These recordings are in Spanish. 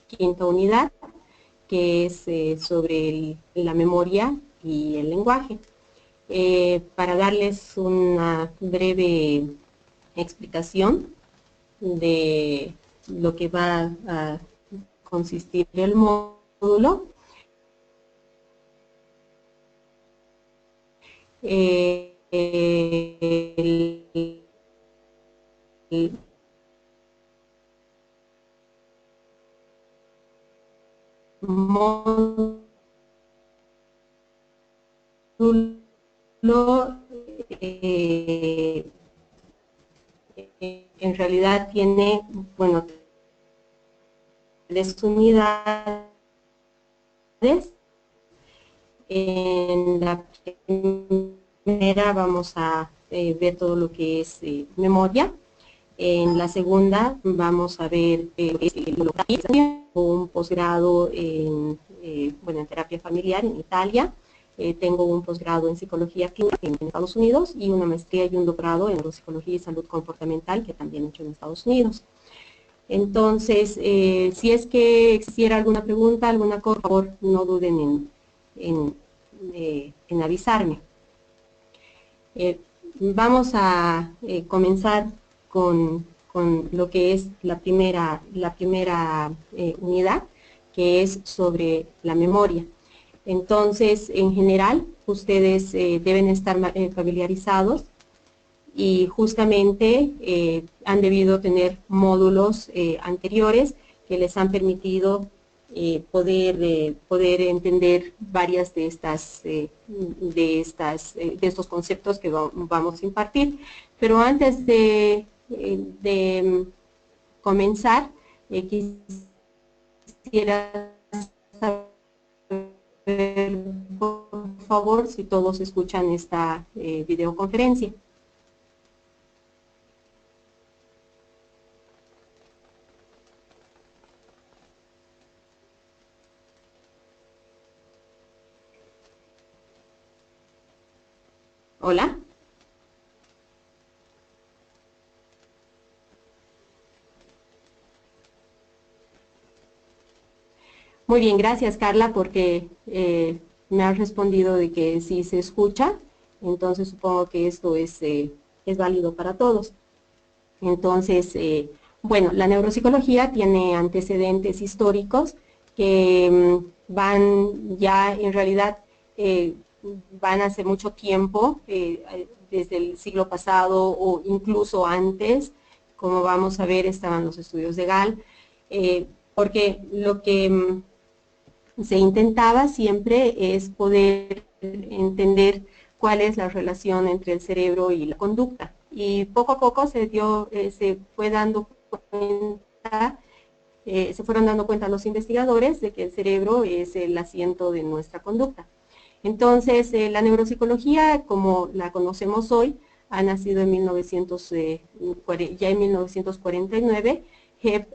quinta unidad, que es sobre la memoria y el lenguaje. Para darles una breve explicación de lo que va a consistir el módulo, el módulo en realidad tiene, bueno, 3 unidades. En la primera vamos a ver todo lo que es memoria. En la segunda vamos a ver un posgrado en, bueno, en terapia familiar en Italia. Tengo un posgrado en psicología clínica en Estados Unidos y una maestría y un doctorado en neuropsicología y salud comportamental que también he hecho en Estados Unidos. Entonces, si es que existiera alguna pregunta, alguna cosa, por favor, no duden en avisarme. Vamos a comenzar con lo que es la primera unidad, que es sobre la memoria. Entonces, en general, ustedes deben estar familiarizados y justamente han debido tener módulos anteriores que les han permitido poder entender varias de estos conceptos que vamos a impartir. Pero antes de comenzar, quisiera saber, por favor, si todos escuchan esta videoconferencia. Hola. Muy bien, gracias Carla, porque me has respondido de que sí se escucha, entonces supongo que esto es válido para todos. Entonces, bueno, la neuropsicología tiene antecedentes históricos que van ya en realidad, van hace mucho tiempo, desde el siglo pasado o incluso antes. Como vamos a ver, estaban los estudios de Gall, porque lo que se intentaba siempre es poder entender cuál es la relación entre el cerebro y la conducta. Y poco a poco se fue dando cuenta, se fueron dando cuenta los investigadores de que el cerebro es el asiento de nuestra conducta. Entonces, la neuropsicología, como la conocemos hoy, ha nacido en ya en 1949. Hebb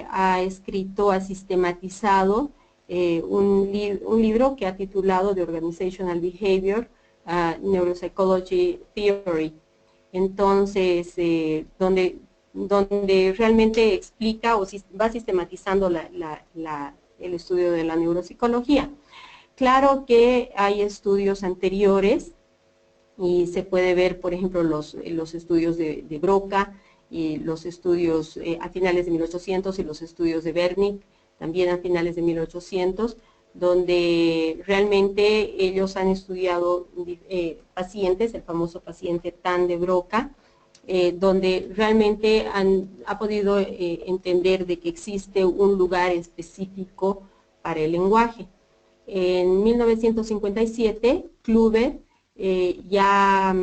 ha escrito, ha sistematizado un libro que ha titulado The Organizational Behavior, Neuropsychology Theory. Entonces, donde realmente explica o va sistematizando el estudio de la neuropsicología. Claro que hay estudios anteriores y se puede ver, por ejemplo, los estudios de Broca y los estudios a finales de 1800 y los estudios de Wernicke también a finales de 1800, donde realmente ellos han estudiado pacientes, el famoso paciente TAN de Broca, donde realmente ha podido entender de que existe un lugar específico para el lenguaje. En 1957, Kluver ya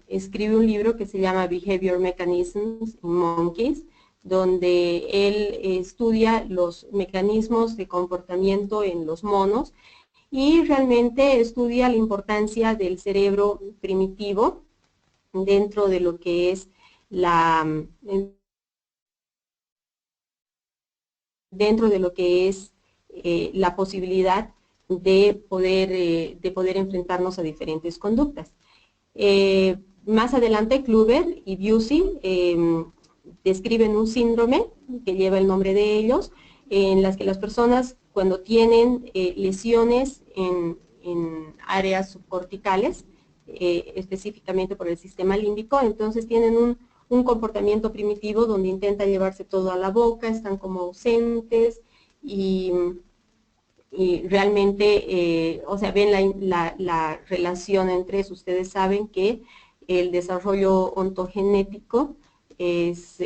escribe un libro que se llama Behavior Mechanisms in Monkeys, donde él estudia los mecanismos de comportamiento en los monos y realmente estudia la importancia del cerebro primitivo dentro de lo que es la posibilidad de poder enfrentarnos a diferentes conductas. Más adelante, Kluver y Busey describen un síndrome que lleva el nombre de ellos, en las que las personas cuando tienen lesiones en áreas subcorticales, específicamente por el sistema límbico, entonces tienen un comportamiento primitivo donde intentan llevarse todo a la boca, están como ausentes y realmente, o sea, ven la relación entre eso. Ustedes saben que el desarrollo ontogenético es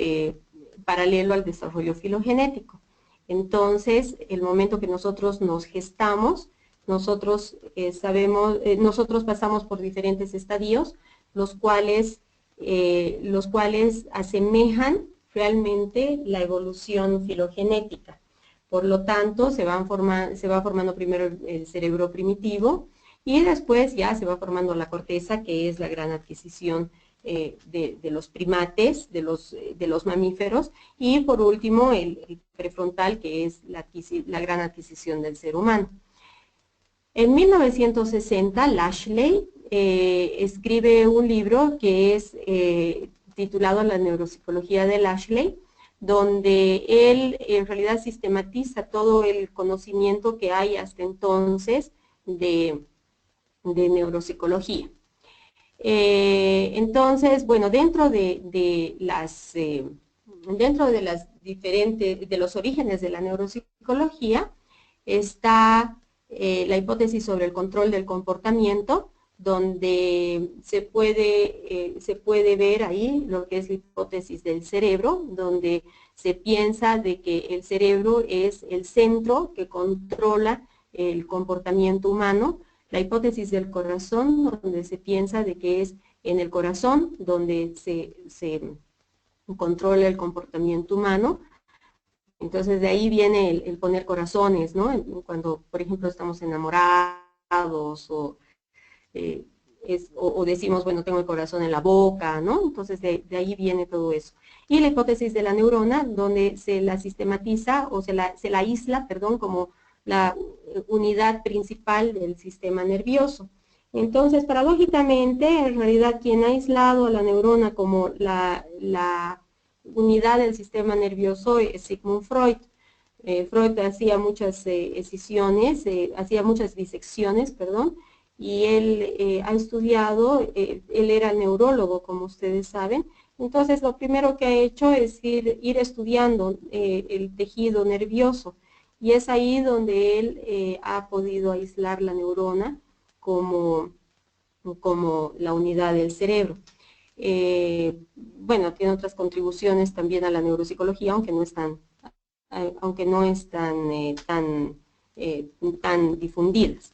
paralelo al desarrollo filogenético. Entonces, el momento que nosotros nos gestamos, nosotros nosotros pasamos por diferentes estadios, los cuales asemejan realmente la evolución filogenética. Por lo tanto, se va formando primero el cerebro primitivo y después ya se va formando la corteza, que es la gran adquisición de los primates, de los mamíferos, y por último el prefrontal, que es la gran adquisición del ser humano. En 1960, Lashley escribe un libro que es titulado La neuropsicología de Lashley, donde él en realidad sistematiza todo el conocimiento que hay hasta entonces de neuropsicología. Entonces, bueno, dentro de los orígenes de la neuropsicología está la hipótesis sobre el control del comportamiento, donde se puede ver ahí lo que es la hipótesis del cerebro, donde se piensa de que el cerebro es el centro que controla el comportamiento humano. La hipótesis del corazón, donde se piensa de que es en el corazón donde se controla el comportamiento humano. Entonces de ahí viene el poner corazones, ¿no? Cuando, por ejemplo, estamos enamorados o decimos, bueno, tengo el corazón en la boca, ¿no? Entonces de ahí viene todo eso. Y la hipótesis de la neurona, donde se la sistematiza o se la aísla, perdón, como la unidad principal del sistema nervioso. Entonces, paradójicamente, en realidad quien ha aislado a la neurona como la unidad del sistema nervioso es Sigmund Freud. Freud hacía muchas hacía muchas disecciones, perdón, y él ha estudiado, él era neurólogo, como ustedes saben. Entonces, lo primero que ha hecho es ir estudiando el tejido nervioso, y es ahí donde él ha podido aislar la neurona como la unidad del cerebro. Bueno, tiene otras contribuciones también a la neuropsicología, aunque no están tan difundidas.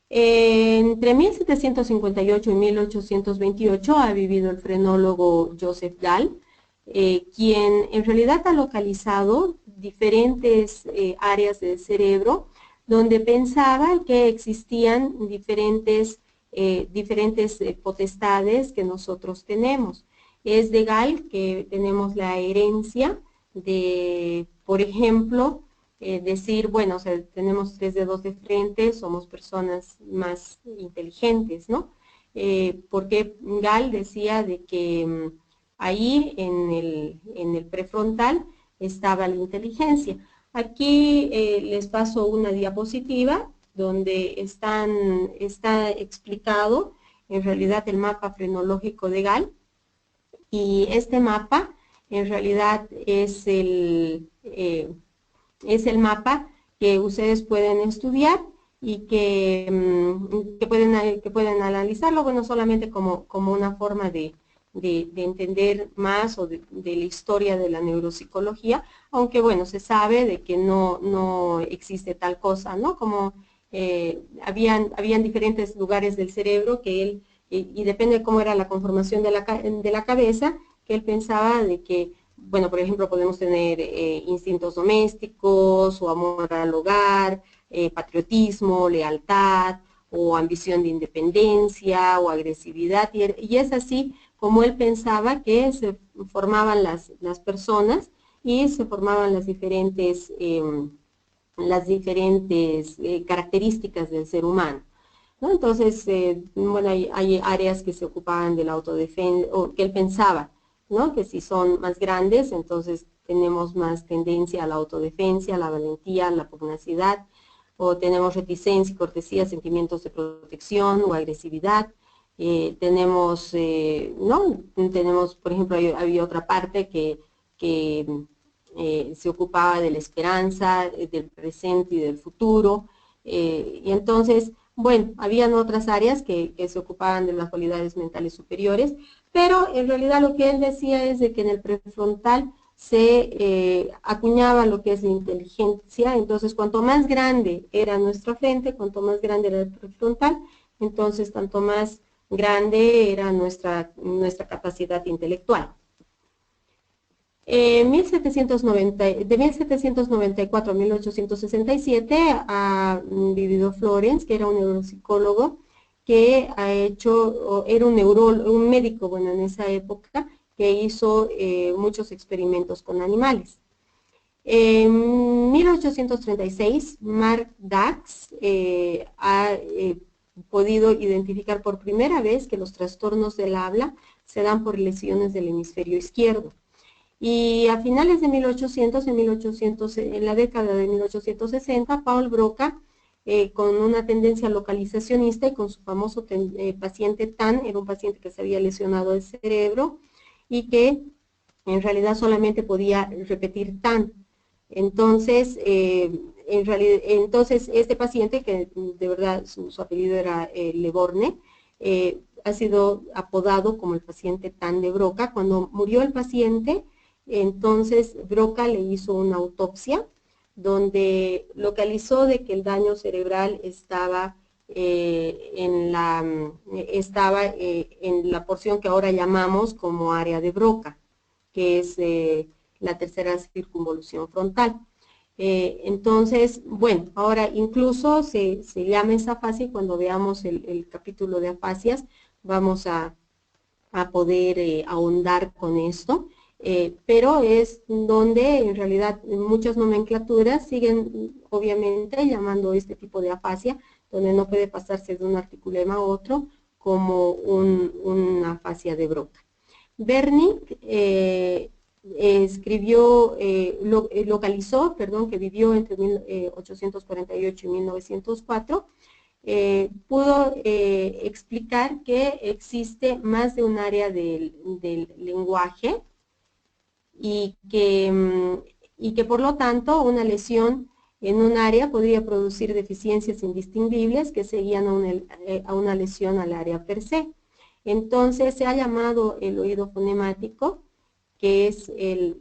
Entre 1758 y 1828 ha vivido el frenólogo Joseph Gall, quien en realidad ha localizado diferentes áreas del cerebro donde pensaba que existían diferentes potestades que nosotros tenemos. Es de Gall que tenemos la herencia de, por ejemplo, decir, bueno, o sea, tenemos 3 dedos de frente, somos personas más inteligentes, ¿no? Porque Gall decía de que ahí en el prefrontal estaba la inteligencia. Aquí les paso una diapositiva donde está explicado en realidad el mapa frenológico de Gall, y este mapa en realidad es el mapa que ustedes pueden estudiar y que pueden analizarlo, bueno, solamente como una forma de entender más o de la historia de la neuropsicología, aunque bueno, se sabe de que no existe tal cosa, ¿no? Como habían diferentes lugares del cerebro que él, y depende de cómo era la conformación de la cabeza, que él pensaba de que, bueno, por ejemplo, podemos tener instintos domésticos o amor al hogar, patriotismo, lealtad, o ambición de independencia, o agresividad, y es así como él pensaba que se formaban las personas y se formaban las diferentes características del ser humano, ¿no? Entonces, bueno, hay áreas que se ocupaban de la autodefensa, o que él pensaba ¿no? Que si son más grandes, entonces tenemos más tendencia a la autodefensa, a la valentía, a la pugnacidad, o tenemos reticencia, cortesía, sentimientos de protección o agresividad. ¿No? Tenemos, por ejemplo, había otra parte que se ocupaba de la esperanza, del presente y del futuro. Y entonces, bueno, habían otras áreas que se ocupaban de las cualidades mentales superiores, pero en realidad lo que él decía es de que en el prefrontal se acuñaba lo que es la inteligencia. Entonces cuanto más grande era nuestra frente, cuanto más grande era el prefrontal, entonces tanto más grande era nuestra capacidad intelectual. De 1794 a 1867 ha vivido Florence, que era un neuropsicólogo que era un médico, bueno, en esa época, que hizo muchos experimentos con animales. En 1836, Mark Dax ha podido identificar por primera vez que los trastornos del habla se dan por lesiones del hemisferio izquierdo. Y a finales de 1800, en la década de 1860, Paul Broca, con una tendencia localizacionista y con su famoso paciente TAN, era un paciente que se había lesionado el cerebro y que en realidad solamente podía repetir TAN. Entonces, este paciente, que de verdad su apellido era Leborgne, ha sido apodado como el paciente TAN de Broca. Cuando murió el paciente, entonces Broca le hizo una autopsia donde localizó de que el daño cerebral estaba en la porción que ahora llamamos como área de Broca, que es la tercera circunvolución frontal. Entonces, bueno, ahora incluso se llama esa afasia y cuando veamos el capítulo de afasias vamos a poder ahondar con esto. Pero es donde en realidad muchas nomenclaturas siguen obviamente llamando este tipo de afasia, donde no puede pasarse de un articulema a otro como una afasia de Broca. Wernicke localizó, que vivió entre 1848 y 1904, pudo explicar que existe más de un área del lenguaje y que por lo tanto una lesión en un área podría producir deficiencias indistinguibles que seguían a una lesión al área per se. Entonces se ha llamado el oído fonemático, que es el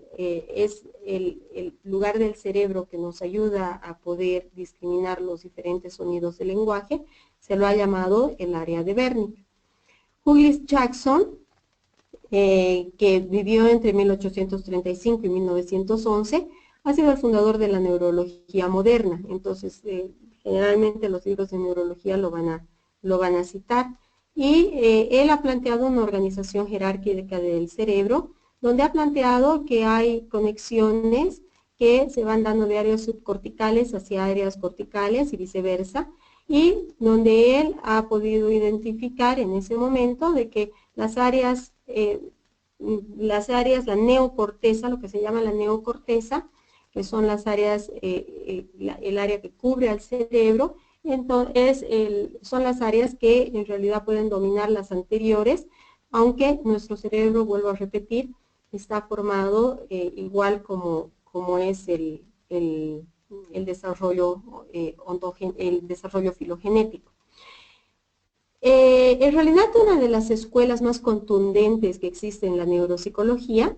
lugar del cerebro que nos ayuda a poder discriminar los diferentes sonidos del lenguaje, se lo ha llamado el área de Wernicke. Douglas Jackson, que vivió entre 1835 y 1911, ha sido el fundador de la neurología moderna. Entonces, generalmente los libros de neurología lo van a citar. Y él ha planteado una organización jerárquica del cerebro, donde ha planteado que hay conexiones que se van dando de áreas subcorticales hacia áreas corticales y viceversa, y donde él ha podido identificar en ese momento de que las áreas, la neocorteza, lo que se llama la neocorteza, que son las áreas, el área que cubre al cerebro, entonces son las áreas que en realidad pueden dominar las anteriores, aunque nuestro cerebro, vuelvo a repetir, está formado igual como es el desarrollo, el desarrollo filogenético. En realidad, una de las escuelas más contundentes que existe en la neuropsicología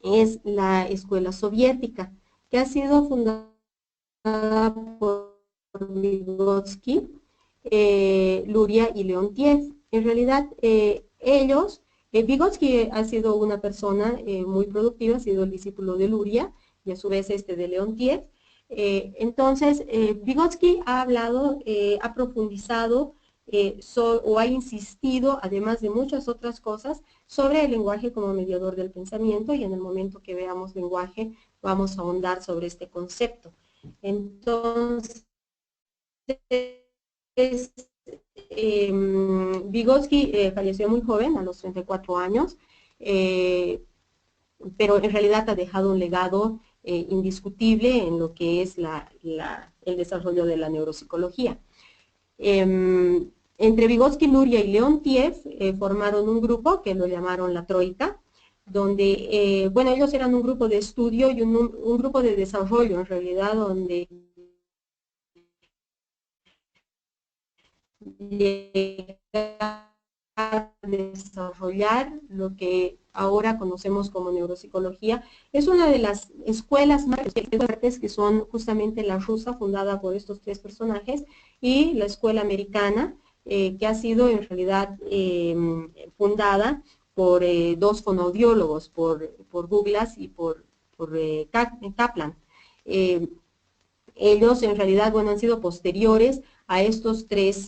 es la escuela soviética, que ha sido fundada por Vygotsky, Luria y Leontiev. En realidad, Vygotsky ha sido una persona muy productiva, ha sido el discípulo de Luria y a su vez de Leontiev. Entonces, Vygotsky ha hablado, ha profundizado o ha insistido, además de muchas otras cosas, sobre el lenguaje como mediador del pensamiento, y en el momento que veamos lenguaje vamos a ahondar sobre este concepto. Entonces, Vygotsky falleció muy joven, a los 34 años, pero en realidad ha dejado un legado indiscutible en lo que es el desarrollo de la neuropsicología. Entre Vygotsky, Luria y Leontiev formaron un grupo que lo llamaron la Troika, donde, bueno, ellos eran un grupo de estudio y un grupo de desarrollo, en realidad, donde a desarrollar lo que ahora conocemos como neuropsicología. Es una de las escuelas más fuertes, que son justamente la rusa, fundada por estos tres personajes, y la escuela americana, que ha sido en realidad fundada por dos fonoaudiólogos, por Douglas y por Kaplan. Ellos en realidad, bueno, han sido posteriores a estos tres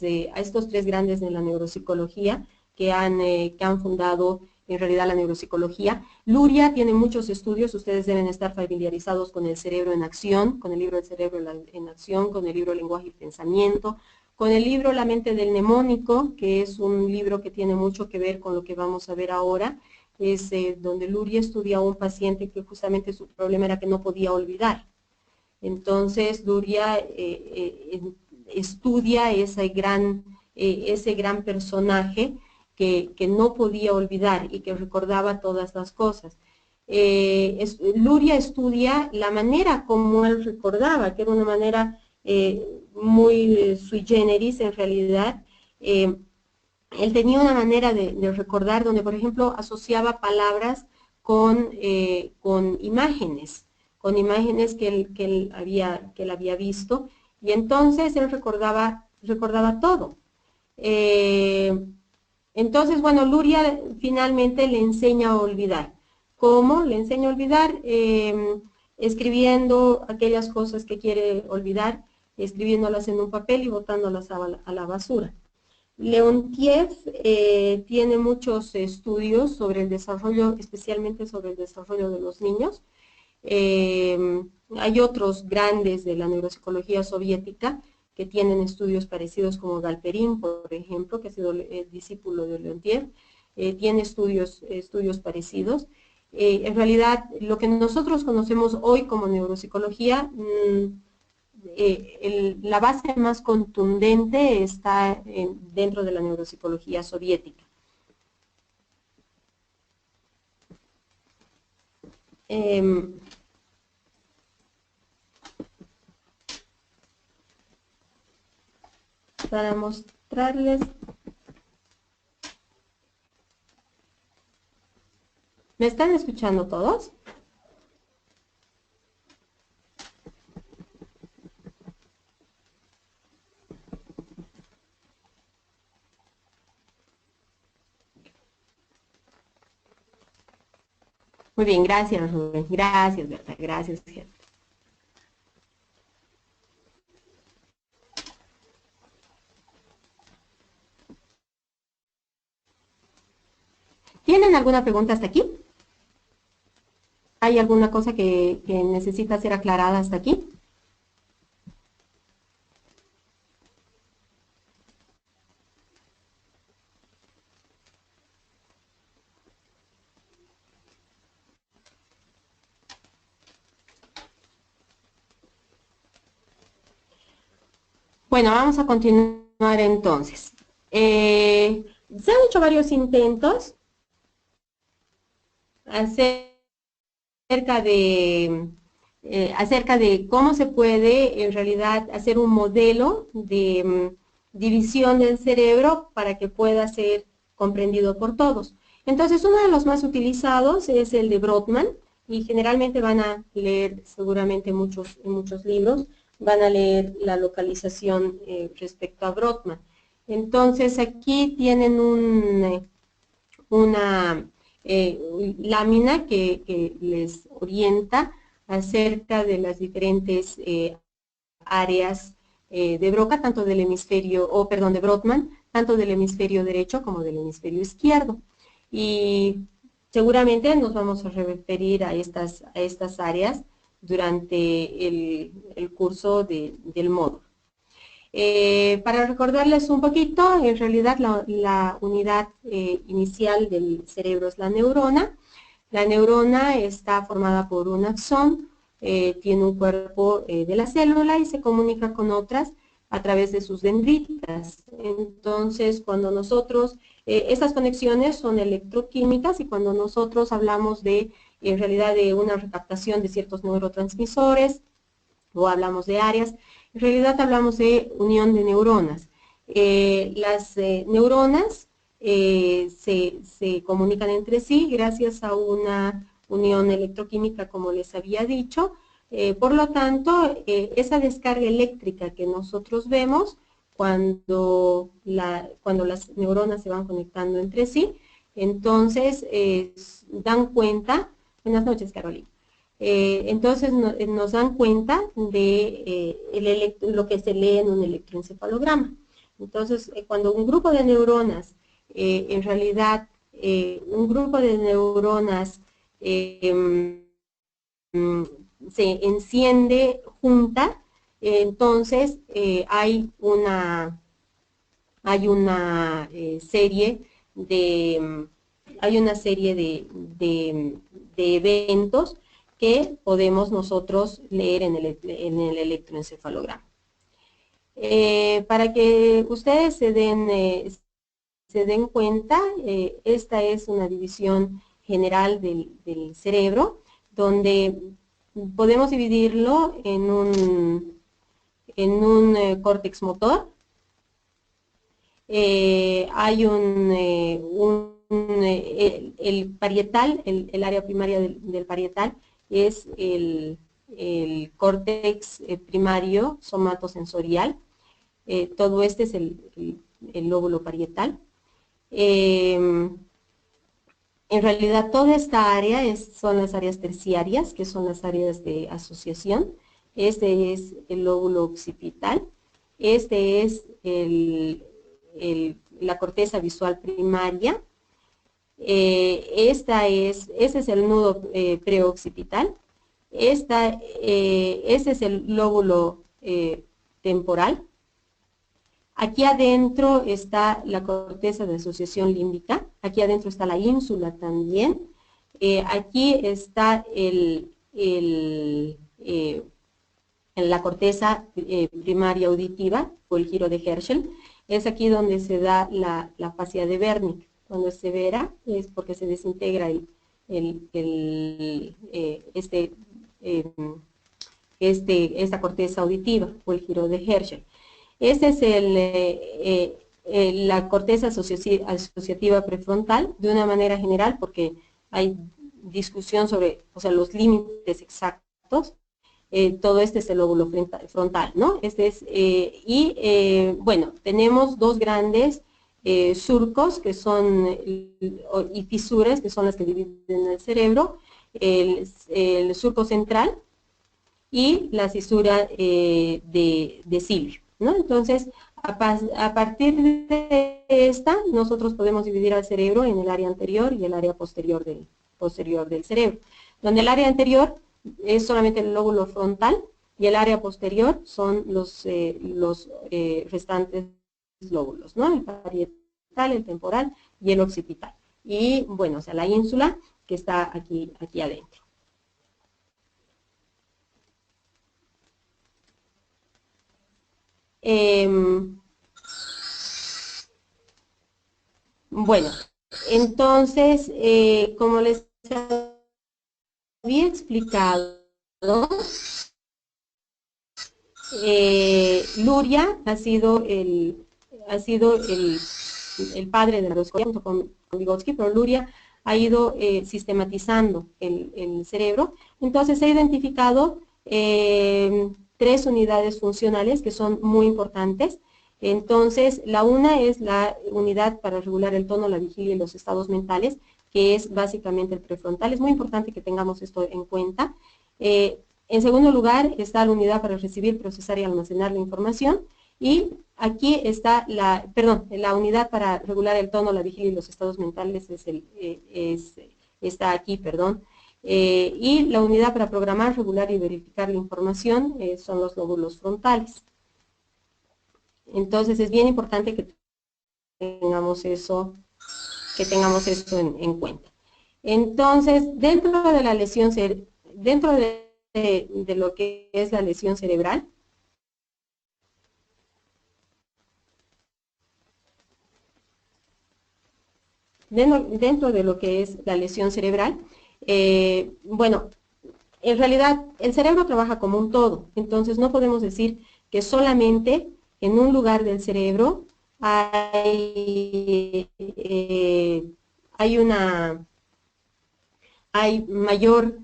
grandes de la neuropsicología que han fundado en realidad la neuropsicología. Luria tiene muchos estudios, ustedes deben estar familiarizados con el cerebro en acción, con el libro El cerebro en acción, con el libro Lenguaje y pensamiento, con el libro La mente del mnemónico, que es un libro que tiene mucho que ver con lo que vamos a ver ahora, es donde Luria estudia a un paciente que justamente su problema era que no podía olvidar. Entonces, Luria estudia ese gran personaje que no podía olvidar y que recordaba todas las cosas. Luria estudia la manera como él recordaba, que era una manera muy sui generis en realidad. Él tenía una manera de recordar donde, por ejemplo, asociaba palabras con imágenes que él había visto, y entonces él recordaba todo. Entonces, bueno, Luria finalmente le enseña a olvidar. ¿Cómo? Le enseña a olvidar escribiendo aquellas cosas que quiere olvidar, escribiéndolas en un papel y botándolas a la basura. Leontiev tiene muchos estudios sobre el desarrollo, especialmente sobre el desarrollo de los niños. Hay otros grandes de la neuropsicología soviética que tienen estudios parecidos, como Galperín, por ejemplo, que ha sido discípulo de Leontiev, tiene estudios parecidos. En realidad, lo que nosotros conocemos hoy como neuropsicología, la base más contundente está dentro de la neuropsicología soviética. Para mostrarles, ¿me están escuchando todos? Muy bien, gracias Rubén, gracias Berta, gracias. ¿Tienen alguna pregunta hasta aquí? ¿Hay alguna cosa que necesita ser aclarada hasta aquí? Bueno, vamos a continuar entonces. Se han hecho varios intentos acerca de cómo se puede en realidad hacer un modelo de división del cerebro para que pueda ser comprendido por todos. Entonces, uno de los más utilizados es el de Brodmann, y generalmente van a leer seguramente en muchos libros, van a leer la localización respecto a Brodmann. Entonces, aquí tienen una lámina que les orienta acerca de las diferentes áreas de Broca, tanto del hemisferio, de Brodmann, tanto del hemisferio derecho como del hemisferio izquierdo. Y seguramente nos vamos a referir a estas áreas durante el curso del módulo. Para recordarles un poquito, en realidad la unidad inicial del cerebro es la neurona. La neurona está formada por un axón, tiene un cuerpo de la célula y se comunica con otras a través de sus dendritas. Entonces, cuando nosotros, estas conexiones son electroquímicas y cuando nosotros hablamos de, en realidad, de una recaptación de ciertos neurotransmisores o hablamos de áreas, en realidad hablamos de unión de neuronas. Las neuronas se comunican entre sí gracias a una unión electroquímica, como les había dicho. Por lo tanto, esa descarga eléctrica que nosotros vemos cuando las neuronas se van conectando entre sí, entonces dan cuenta. Buenas noches, Carolina. Entonces nos dan cuenta de lo que se lee en un electroencefalograma. Entonces, cuando un grupo de neuronas, en realidad, un grupo de neuronas se enciende junta, entonces hay una serie de eventos que podemos nosotros leer en el electroencefalograma. Para que ustedes se den cuenta, esta es una división general del cerebro, donde podemos dividirlo en un córtex motor. Hay el parietal, el área primaria del parietal es el córtex primario somatosensorial. Todo este es el lóbulo parietal. En realidad toda esta área son las áreas terciarias, que son las áreas de asociación. Este es el lóbulo occipital. Este es la corteza visual primaria. Ese es el nudo preoccipital. Ese es el lóbulo temporal. Aquí adentro está la corteza de asociación límbica. Aquí adentro está la ínsula también. Aquí está la corteza primaria auditiva o el giro de Herschel. Es aquí donde se da la fascia de Wernicke. Cuando es severa es porque se desintegra esta corteza auditiva o el giro de Herschel. Esta es la corteza asociativa prefrontal, de una manera general, porque hay discusión sobre los límites exactos. Todo este es el lóbulo frontal, ¿no? Bueno, tenemos dos grandes surcos que son, y fisuras, que son las que dividen el cerebro, el surco central y la fisura de Silvio, ¿no? Entonces, a partir de esta, nosotros podemos dividir al cerebro en el área anterior y el área posterior del cerebro, donde el área anterior es solamente el lóbulo frontal y el área posterior son los restantes lóbulos, ¿no? El parietal, el temporal y el occipital. Y, bueno, la ínsula que está aquí adentro. Bueno, entonces, como les había explicado, Luria ha sido el padre de la neuroscopía junto con Vygotsky, pero Luria ha ido sistematizando el cerebro. Entonces se ha identificado 3 unidades funcionales que son muy importantes. Entonces, la una es la unidad para regular el tono, la vigilia y los estados mentales, que es básicamente el prefrontal. Es muy importante que tengamos esto en cuenta. En segundo lugar, está la unidad para recibir, procesar y almacenar la información. Y aquí está la unidad para regular el tono, la vigilia y los estados mentales está aquí, y la unidad para programar, regular y verificar la información son los lóbulos frontales. Entonces es bien importante que tengamos eso, en cuenta. Entonces, dentro de la lesión, dentro de lo que es la lesión cerebral, dentro de lo que es la lesión cerebral, bueno, en realidad el cerebro trabaja como un todo, entonces no podemos decir que solamente en un lugar del cerebro hay una hay mayor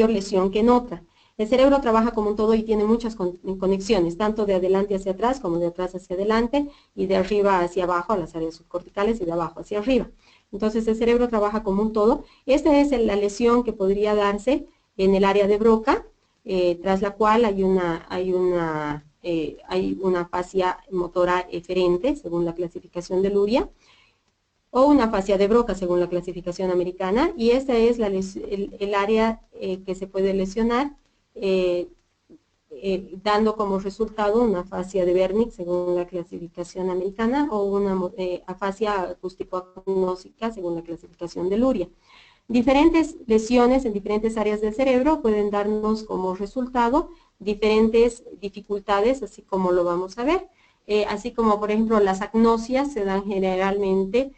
lesión que en otra. El cerebro trabaja como un todo y tiene muchas conexiones, tanto de adelante hacia atrás como de atrás hacia adelante y de arriba hacia abajo a las áreas subcorticales y de abajo hacia arriba. Entonces el cerebro trabaja como un todo. Esta es la lesión que podría darse en el área de Broca, tras la cual hay una fascia motora eferente, según la clasificación de Luria, o una fascia de Broca según la clasificación americana, y esta es el área que se puede lesionar, dando como resultado una fascia de Wernicke según la clasificación americana o una afasia acústico-agnósica según la clasificación de Luria. Diferentes lesiones en diferentes áreas del cerebro pueden darnos como resultado diferentes dificultades, así como lo vamos a ver, así como por ejemplo las agnosias se dan generalmente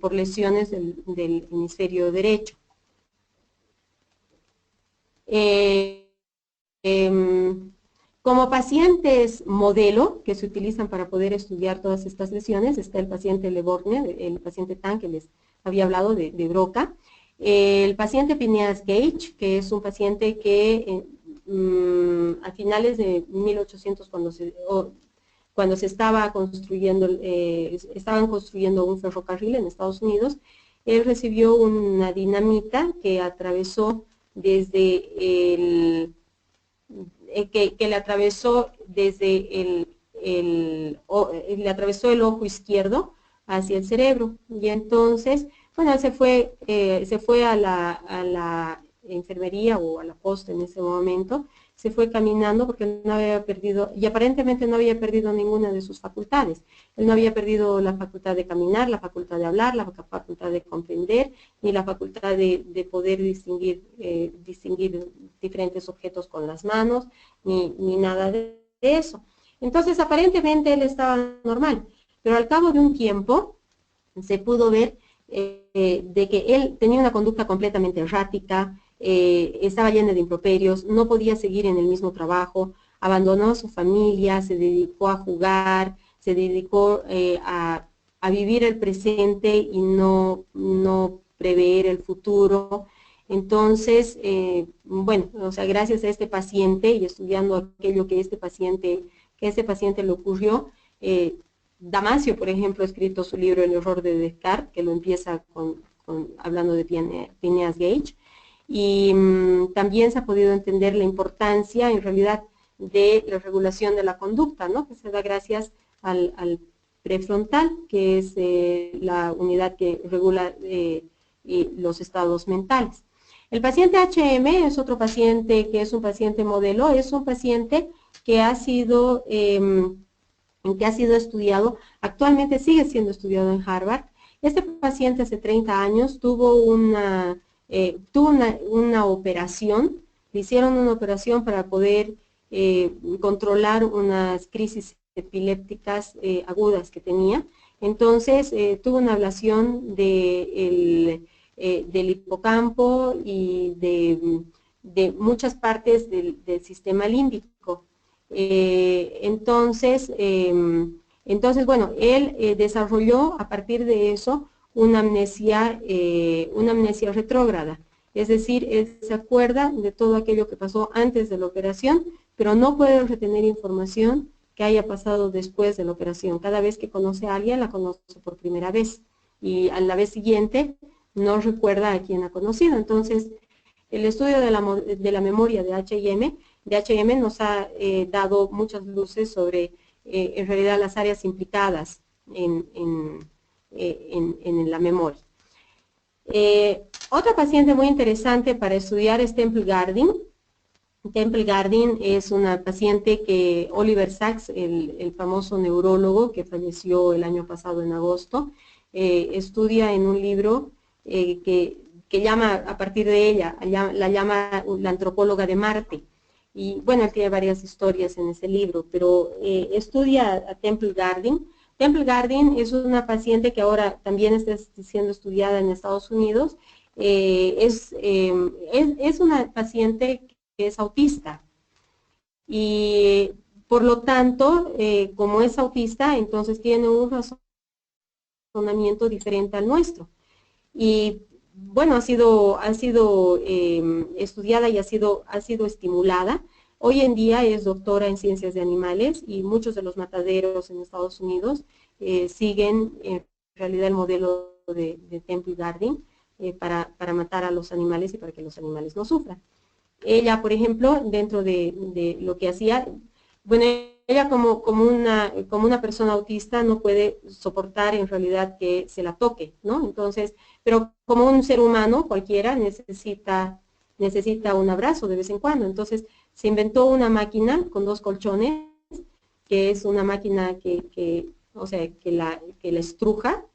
por lesiones del hemisferio derecho. Como pacientes modelo que se utilizan para poder estudiar todas estas lesiones, está el paciente Le Borgne, el paciente TAN que les había hablado de Broca, el paciente Phineas-Gage, que es un paciente que a finales de 1800, cuando se estaba construyendo, estaban construyendo un ferrocarril en Estados Unidos, él recibió una dinamita que atravesó desde que le atravesó desde le atravesó el ojo izquierdo hacia el cerebro, y entonces, bueno, se fue a la enfermería o a la posta en ese momento, se fue caminando porque no había perdido, y aparentemente no había perdido ninguna de sus facultades. Él no había perdido la facultad de caminar, la facultad de hablar, la facultad de comprender, ni la facultad de poder distinguir diferentes objetos con las manos, ni nada de eso. Entonces, aparentemente él estaba normal, pero al cabo de un tiempo se pudo ver de que él tenía una conducta completamente errática, estaba llena de improperios, no podía seguir en el mismo trabajo, abandonó a su familia, se dedicó a jugar, se dedicó a vivir el presente y no prever el futuro. Entonces, bueno, o sea, gracias a este paciente y estudiando aquello que este paciente le ocurrió, Damasio, por ejemplo, ha escrito su libro El error de Descartes, que lo empieza hablando de Phineas-Gage, y también se ha podido entender la importancia, en realidad, de la regulación de la conducta, ¿no? Que se da gracias al prefrontal, que es la unidad que regula los estados mentales. El paciente HM es otro paciente que es un paciente modelo, es un paciente que ha sido estudiado, actualmente sigue siendo estudiado en Harvard. Este paciente hace 30 años tuvo una operación, le hicieron una operación para poder controlar unas crisis epilépticas agudas que tenía. Entonces tuvo una ablación del hipocampo y de muchas partes del sistema límbico. Entonces, bueno, él desarrolló a partir de eso una amnesia retrógrada. Es decir, él se acuerda de todo aquello que pasó antes de la operación, pero no puede retener información que haya pasado después de la operación. Cada vez que conoce a alguien, la conoce por primera vez. Y a la vez siguiente, no recuerda a quién ha conocido. Entonces, el estudio de la memoria de H&M nos ha dado muchas luces sobre, en realidad, las áreas implicadas en la memoria. Otra paciente muy interesante para estudiar es Temple Garding. Temple Grandin es una paciente que Oliver Sacks, el famoso neurólogo que falleció el año pasado en agosto, estudia en un libro que llama a partir de ella, la llama la antropóloga de Marte. Y bueno, él tiene varias historias en ese libro, pero estudia a Temple Grandin. Temple Grandin es una paciente que ahora también está siendo estudiada en Estados Unidos. Es una paciente que es autista y por lo tanto, como es autista, entonces tiene un razonamiento diferente al nuestro. Y bueno, ha sido estudiada y ha sido estimulada. Hoy en día es doctora en ciencias de animales y muchos de los mataderos en Estados Unidos siguen en realidad el modelo de Temple Grandin para matar a los animales y para que los animales no sufran. Ella, por ejemplo, dentro de lo que hacía, bueno, ella como una persona autista no puede soportar en realidad que se la toque, ¿no? Entonces, pero como un ser humano cualquiera necesita un abrazo de vez en cuando. Entonces, se inventó una máquina con 2 colchones, que es una máquina o sea, que la estruja,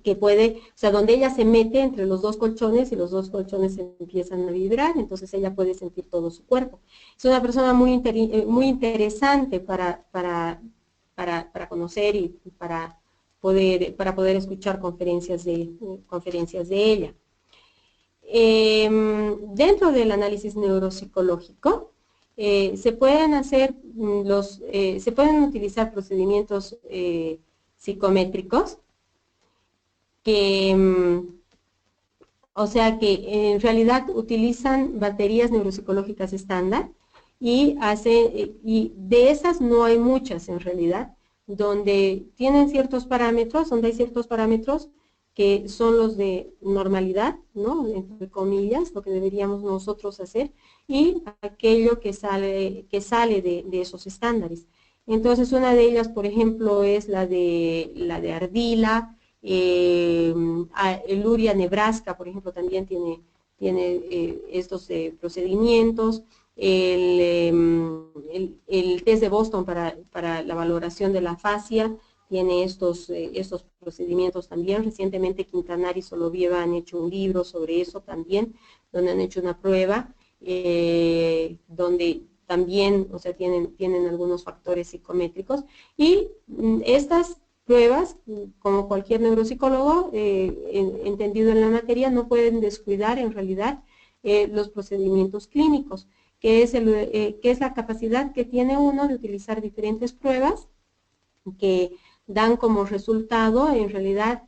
que puede, o sea, donde ella se mete entre los 2 colchones y los 2 colchones empiezan a vibrar, entonces ella puede sentir todo su cuerpo. Es una persona muy interesante para conocer y para poder escuchar conferencias de ella. Dentro del análisis neuropsicológico, se pueden utilizar procedimientos psicométricos que, o sea que en realidad utilizan baterías neuropsicológicas estándar y de esas no hay muchas en realidad, donde tienen ciertos parámetros, donde hay ciertos parámetros que son los de normalidad, ¿no? Entre comillas, lo que deberíamos nosotros hacer, y aquello que sale de esos estándares. Entonces, una de ellas, por ejemplo, es la de Ardila. El Luria Nebraska, por ejemplo, también tiene estos procedimientos. El test de Boston para la valoración de la fascia tiene estos procedimientos también. Recientemente Quintanar y Solovieva han hecho un libro sobre eso también, donde han hecho una prueba, donde también, o sea, tienen algunos factores psicométricos, y estas pruebas, como cualquier neuropsicólogo entendido en la materia, no pueden descuidar en realidad los procedimientos clínicos, que es la capacidad que tiene uno de utilizar diferentes pruebas que dan como resultado en realidad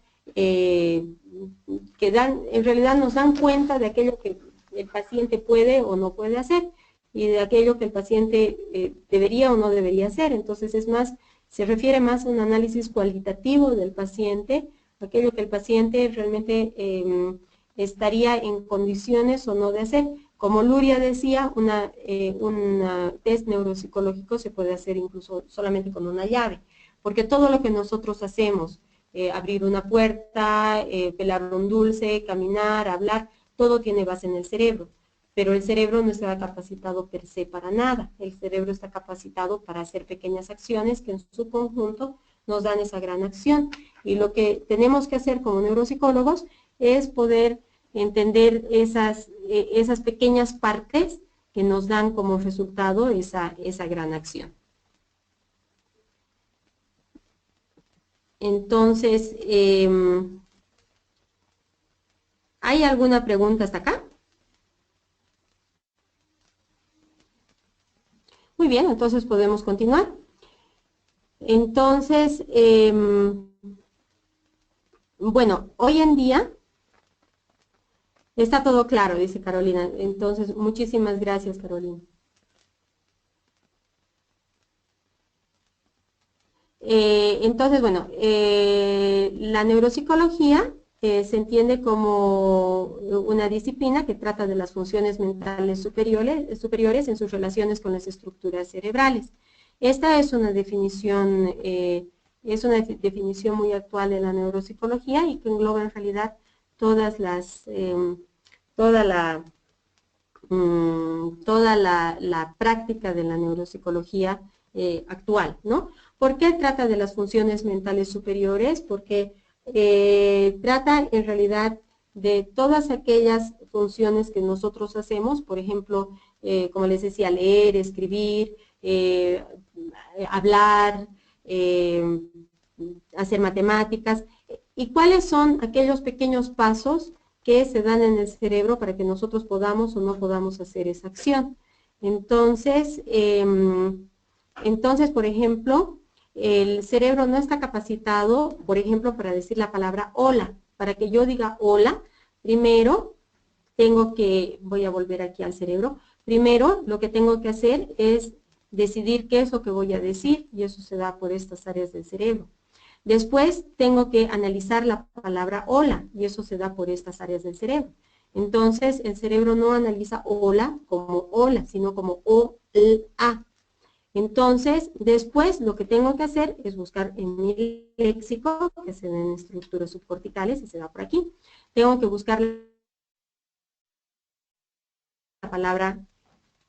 nos dan cuenta de aquello que el paciente puede o no puede hacer y de aquello que el paciente debería o no debería hacer. Entonces se refiere más a un análisis cualitativo del paciente, aquello que el paciente realmente estaría en condiciones o no de hacer. Como Luria decía, un test neuropsicológico se puede hacer incluso solamente con una llave, porque todo lo que nosotros hacemos, abrir una puerta, pelar un dulce, caminar, hablar, todo tiene base en el cerebro. Pero el cerebro no está capacitado per se para nada. El cerebro está capacitado para hacer pequeñas acciones que en su conjunto nos dan esa gran acción. Y lo que tenemos que hacer como neuropsicólogos es poder entender esas pequeñas partes que nos dan como resultado esa gran acción. Entonces, ¿hay alguna pregunta hasta acá? Muy bien, entonces podemos continuar. Entonces, bueno, hoy en día está todo claro, dice Carolina. Entonces, muchísimas gracias, Carolina. Entonces, bueno, la neuropsicología se entiende como una disciplina que trata de las funciones mentales superiores en sus relaciones con las estructuras cerebrales. Esta es una definición muy actual de la neuropsicología y que engloba en realidad toda toda la práctica de la neuropsicología actual, ¿no? ¿Por qué trata de las funciones mentales superiores? Porque trata en realidad de todas aquellas funciones que nosotros hacemos, por ejemplo, como les decía, leer, escribir, hablar, hacer matemáticas, y cuáles son aquellos pequeños pasos que se dan en el cerebro para que nosotros podamos o no podamos hacer esa acción. Entonces, por ejemplo, el cerebro no está capacitado, por ejemplo, para decir la palabra hola. Para que yo diga hola, primero tengo que, voy a volver aquí al cerebro, primero lo que tengo que hacer es decidir qué es lo que voy a decir, y eso se da por estas áreas del cerebro. Después tengo que analizar la palabra hola, y eso se da por estas áreas del cerebro. Entonces, el cerebro no analiza hola como hola, sino como o-l-a. Entonces, después lo que tengo que hacer es buscar en mi léxico, que se da en estructuras subcorticales, y se da por aquí. Tengo que buscar la palabra,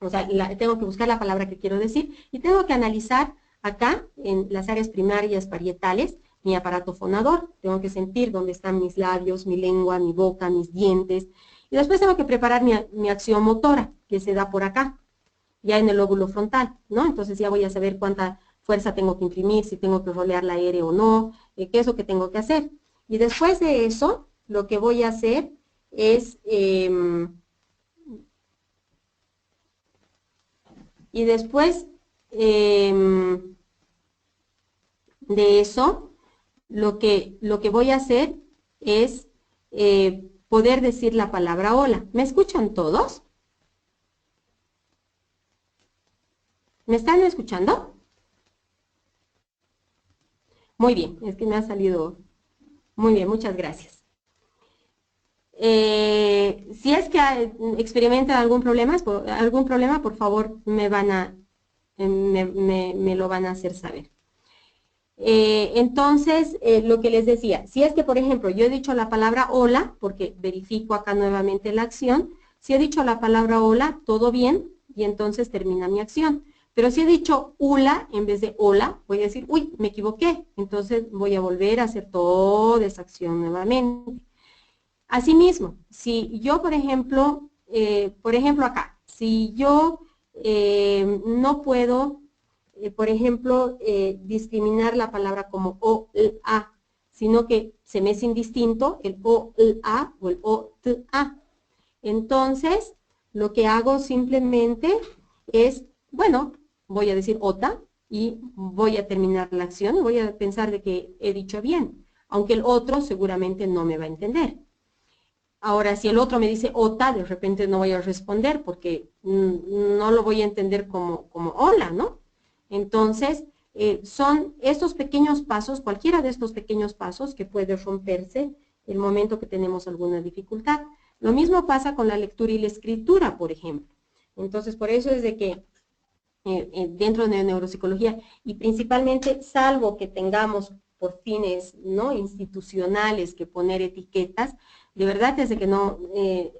o sea, tengo que buscar la palabra que quiero decir, y tengo que analizar acá, en las áreas primarias parietales, mi aparato fonador. Tengo que sentir dónde están mis labios, mi lengua, mi boca, mis dientes. Y después tengo que preparar mi acción motora, que se da por acá, ya en el lóbulo frontal, ¿no? Entonces ya voy a saber cuánta fuerza tengo que imprimir, si tengo que rolear la R o no, qué es lo que tengo que hacer. Y después de eso, lo que voy a hacer es... y después de eso, lo que voy a hacer es poder decir la palabra hola. ¿Me escuchan todos? ¿Me están escuchando? Muy bien, es que me ha salido muy bien, muchas gracias. Si es que experimentan algún problema, por favor, me lo van a hacer saber. Entonces, lo que les decía, si es que, por ejemplo, yo he dicho la palabra hola, porque verifico acá nuevamente la acción, si he dicho la palabra hola, todo bien, y entonces termina mi acción. Pero si he dicho hula en vez de hola, voy a decir, uy, me equivoqué, entonces voy a volver a hacer toda esa acción nuevamente. Asimismo, si yo, por ejemplo acá, si yo no puedo, por ejemplo, discriminar la palabra como o, l, a, sino que se me es indistinto el o, l, a o el o, t, a. Entonces, lo que hago simplemente es, bueno, voy a decir ota y voy a terminar la acción y voy a pensar de que he dicho bien, aunque el otro seguramente no me va a entender. Ahora, si el otro me dice ota, de repente no voy a responder porque no lo voy a entender como hola, ¿no? Entonces, son estos pequeños pasos, cualquiera de estos pequeños pasos que puede romperse el momento que tenemos alguna dificultad. Lo mismo pasa con la lectura y la escritura, por ejemplo. Entonces, por eso es de que dentro de neuropsicología y principalmente, salvo que tengamos por fines no institucionales que poner etiquetas, de verdad es de que no,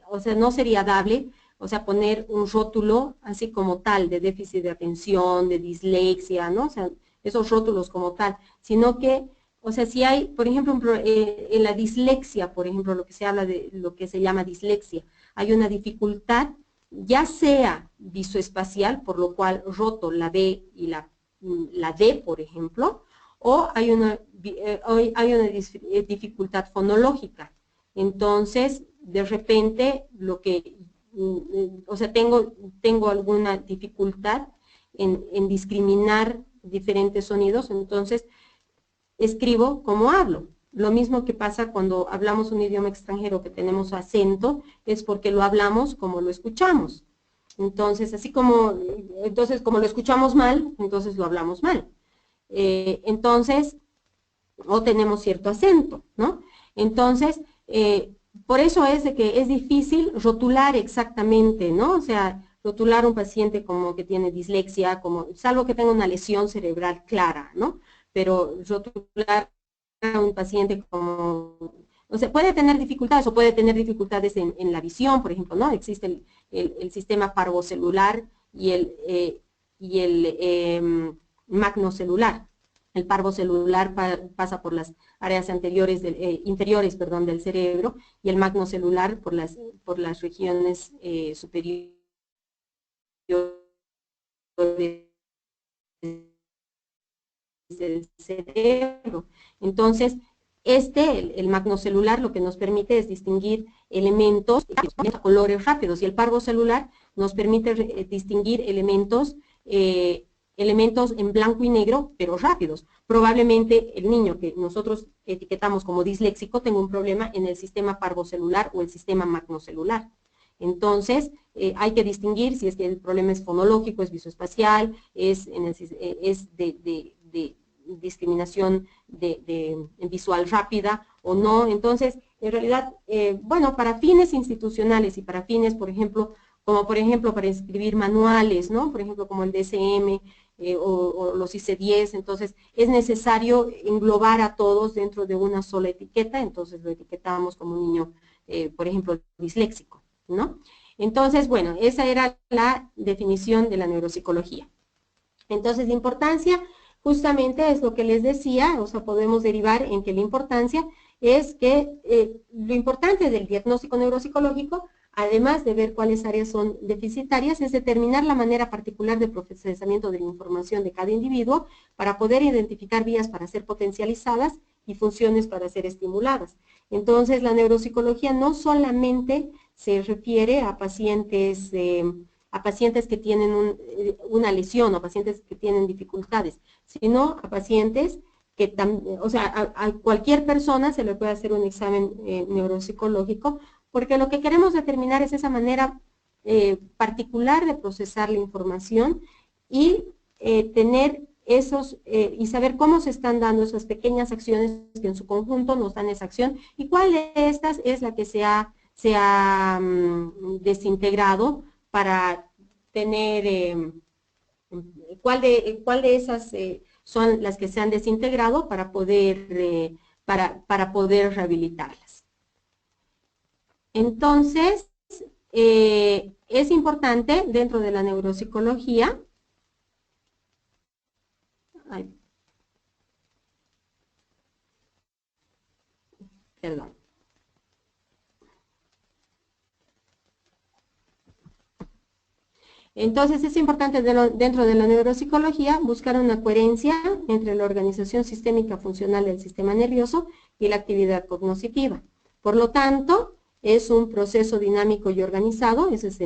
o sea, no sería dable, o sea, poner un rótulo así como tal de déficit de atención, de dislexia, ¿no? O sea, esos rótulos como tal, sino que, o sea, si hay, por ejemplo, en la dislexia, por ejemplo, lo que se habla de lo que se llama dislexia, hay una dificultad ya sea visoespacial, por lo cual roto la B y la D, por ejemplo, o hay una dificultad fonológica. Entonces, de repente, o sea, tengo alguna dificultad en discriminar diferentes sonidos, entonces escribo como hablo. Lo mismo que pasa cuando hablamos un idioma extranjero que tenemos acento, es porque lo hablamos como lo escuchamos. Entonces, como lo escuchamos mal, entonces lo hablamos mal. Entonces, o tenemos cierto acento, ¿no? Entonces, por eso es de que es difícil rotular exactamente, ¿no? O sea, rotular a un paciente como que tiene dislexia, salvo que tenga una lesión cerebral clara, ¿no? Pero rotular a un paciente como, o sea, puede tener dificultades o puede tener dificultades en la visión, por ejemplo, ¿no? Existe el sistema parvocelular y el magnocelular. El parvocelular pasa por las áreas anteriores inferiores del cerebro, y el magnocelular por las regiones superiores del cerebro. Entonces, el magnocelular, lo que nos permite es distinguir elementos a colores rápidos, y el parvocelular nos permite distinguir elementos en blanco y negro, pero rápidos. Probablemente el niño que nosotros etiquetamos como disléxico tenga un problema en el sistema parvocelular o el sistema magnocelular. Entonces, hay que distinguir si es que el problema es fonológico, es visoespacial, es de discriminación visual rápida o no. Entonces, en realidad, bueno, para fines institucionales y para fines, por ejemplo, para escribir manuales, ¿no? Por ejemplo, como el DSM o los IC10, entonces es necesario englobar a todos dentro de una sola etiqueta, entonces lo etiquetamos como un niño, por ejemplo, disléxico, ¿no? Entonces, bueno, esa era la definición de la neuropsicología. Entonces, la importancia justamente es lo que les decía, o sea, podemos derivar en que la importancia es que lo importante del diagnóstico neuropsicológico, además de ver cuáles áreas son deficitarias, es determinar la manera particular de procesamiento de la información de cada individuo para poder identificar vías para ser potencializadas y funciones para ser estimuladas. Entonces, la neuropsicología no solamente se refiere a pacientes que tienen una lesión o pacientes que tienen dificultades, sino a pacientes que también, o sea, a cualquier persona se le puede hacer un examen neuropsicológico, porque lo que queremos determinar es esa manera particular de procesar la información y tener y saber cómo se están dando esas pequeñas acciones que en su conjunto nos dan esa acción, y cuál de estas es la que se ha desintegrado para tener, cuál de esas son las que se han desintegrado para poder rehabilitarlas. Entonces, es importante dentro de la neuropsicología, perdón. Entonces, es importante dentro de la neuropsicología buscar una coherencia entre la organización sistémica funcional del sistema nervioso y la actividad cognitiva. Por lo tanto, es un proceso dinámico y organizado, esa es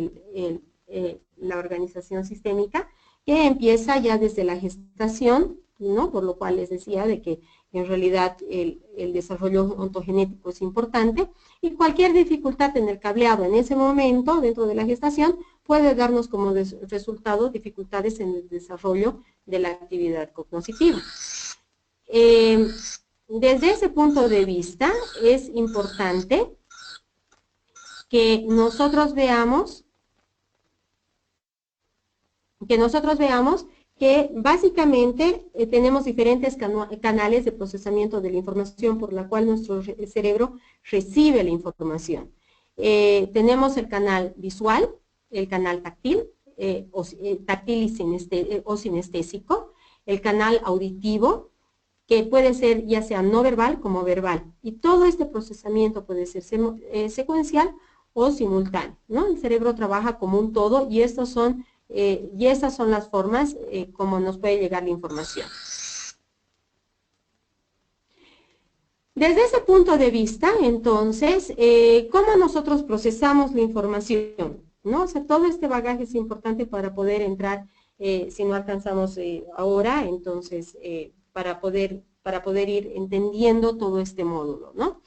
la organización sistémica, que empieza ya desde la gestación, ¿no? Por lo cual les decía de que en realidad el desarrollo ontogenético es importante, y cualquier dificultad en el cableado en ese momento, dentro de la gestación, puede darnos como resultado dificultades en el desarrollo de la actividad cognitiva. Desde ese punto de vista, es importante que nosotros veamos que básicamente tenemos diferentes canales de procesamiento de la información por la cual nuestro cerebro recibe la información. Tenemos el canal visual, el canal táctil, o sinestésico, el canal auditivo, que puede ser ya sea no verbal como verbal. Y todo este procesamiento puede ser secuencial o simultáneo, ¿no? El cerebro trabaja como un todo, y esas son las formas como nos puede llegar la información. Desde ese punto de vista, entonces, ¿cómo nosotros procesamos la información? ¿No? O sea, todo este bagaje es importante para poder entrar, si no alcanzamos ahora, entonces, para poder ir entendiendo todo este módulo, ¿no?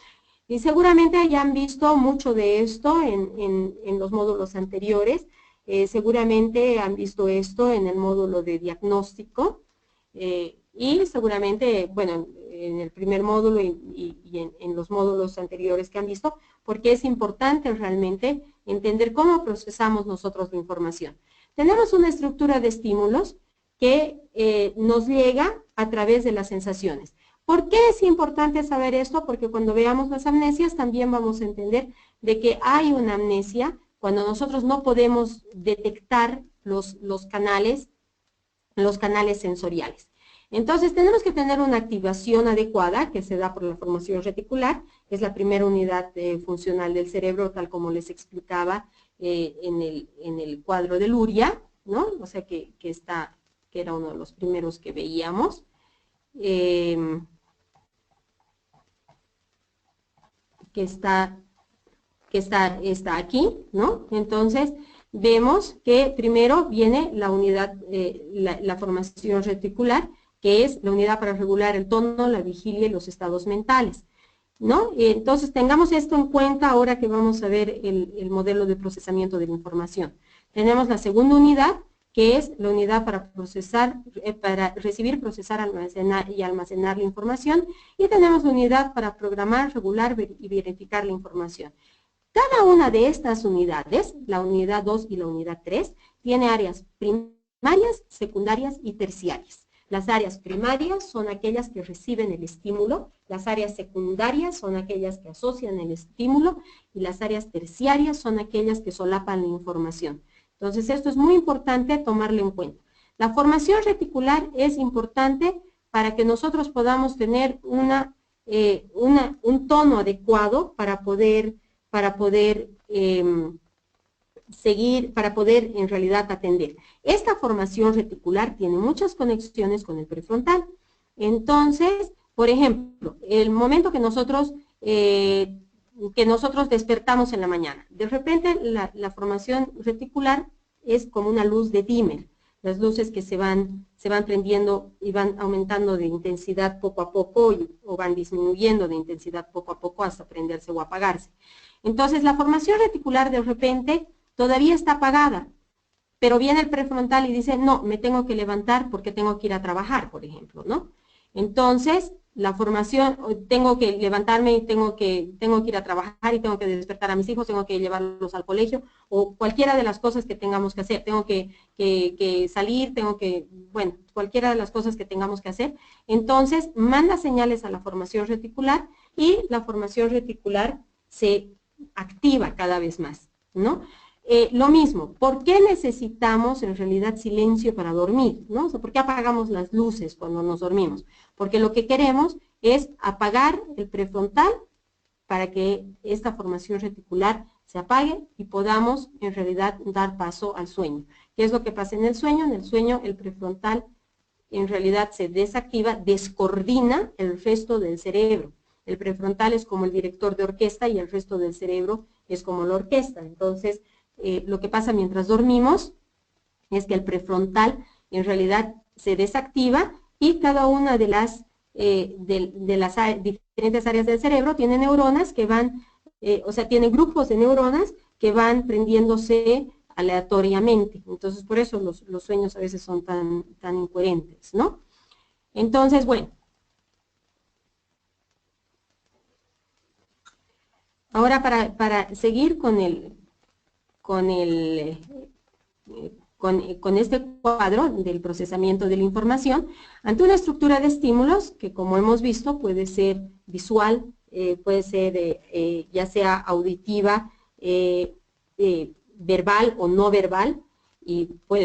Y seguramente ya han visto mucho de esto en los módulos anteriores. Seguramente han visto esto en el módulo de diagnóstico, y seguramente, bueno, en el primer módulo y en los módulos anteriores que han visto, porque es importante realmente entender cómo procesamos nosotros la información. Tenemos una estructura de estímulos que nos llega a través de las sensaciones. ¿Por qué es importante saber esto? Porque cuando veamos las amnesias también vamos a entender de que hay una amnesia cuando nosotros no podemos detectar los canales sensoriales. Entonces, tenemos que tener una activación adecuada que se da por la formación reticular, que es la primera unidad funcional del cerebro, tal como les explicaba en el cuadro de Luria, ¿no? O sea, que era uno de los primeros que veíamos. Que está aquí, ¿no? Entonces, vemos que primero viene la unidad, la formación reticular, que es la unidad para regular el tono, la vigilia y los estados mentales, ¿no? Entonces, tengamos esto en cuenta ahora que vamos a ver el modelo de procesamiento de la información. Tenemos la segunda unidad, que es la unidad para procesar, para recibir, procesar, almacenar y almacenar la información, y tenemos la unidad para programar, regular y verificar la información. Cada una de estas unidades, la unidad 2 y la unidad 3, tiene áreas primarias, secundarias y terciarias. Las áreas primarias son aquellas que reciben el estímulo, las áreas secundarias son aquellas que asocian el estímulo y las áreas terciarias son aquellas que solapan la información. Entonces, esto es muy importante tomarlo en cuenta. La formación reticular es importante para que nosotros podamos tener un tono adecuado para poder seguir, para poder en realidad atender. Esta formación reticular tiene muchas conexiones con el prefrontal. Entonces, por ejemplo, el momento que nosotros despertamos en la mañana, de repente la formación reticular es como una luz de dimmer, las luces que se van prendiendo y van aumentando de intensidad poco a poco o van disminuyendo de intensidad poco a poco hasta prenderse o apagarse. Entonces, la formación reticular de repente todavía está apagada, pero viene el prefrontal y dice, no, me tengo que levantar porque tengo que ir a trabajar, por ejemplo, ¿no? Entonces, la formación, tengo que levantarme y tengo que ir a trabajar y tengo que despertar a mis hijos, tengo que llevarlos al colegio, o cualquiera de las cosas que tengamos que hacer, tengo que salir, bueno, cualquiera de las cosas que tengamos que hacer. Entonces, manda señales a la formación reticular y la formación reticular se activa cada vez más, ¿no? Lo mismo, ¿por qué necesitamos en realidad silencio para dormir? ¿No? O sea, ¿por qué apagamos las luces cuando nos dormimos? Porque lo que queremos es apagar el prefrontal para que esta formación reticular se apague y podamos en realidad dar paso al sueño. ¿Qué es lo que pasa en el sueño? En el sueño el prefrontal en realidad se desactiva, descoordina el resto del cerebro. El prefrontal es como el director de orquesta y el resto del cerebro es como la orquesta. Entonces, lo que pasa mientras dormimos es que el prefrontal en realidad se desactiva y cada una de las diferentes áreas del cerebro tiene neuronas que van, o sea, tiene grupos de neuronas que van prendiéndose aleatoriamente. Entonces, por eso los sueños a veces son tan incoherentes, ¿no? Entonces, bueno. Ahora, para seguir con este cuadro del procesamiento de la información, ante una estructura de estímulos, que como hemos visto puede ser visual, puede ser ya sea auditiva, verbal o no verbal,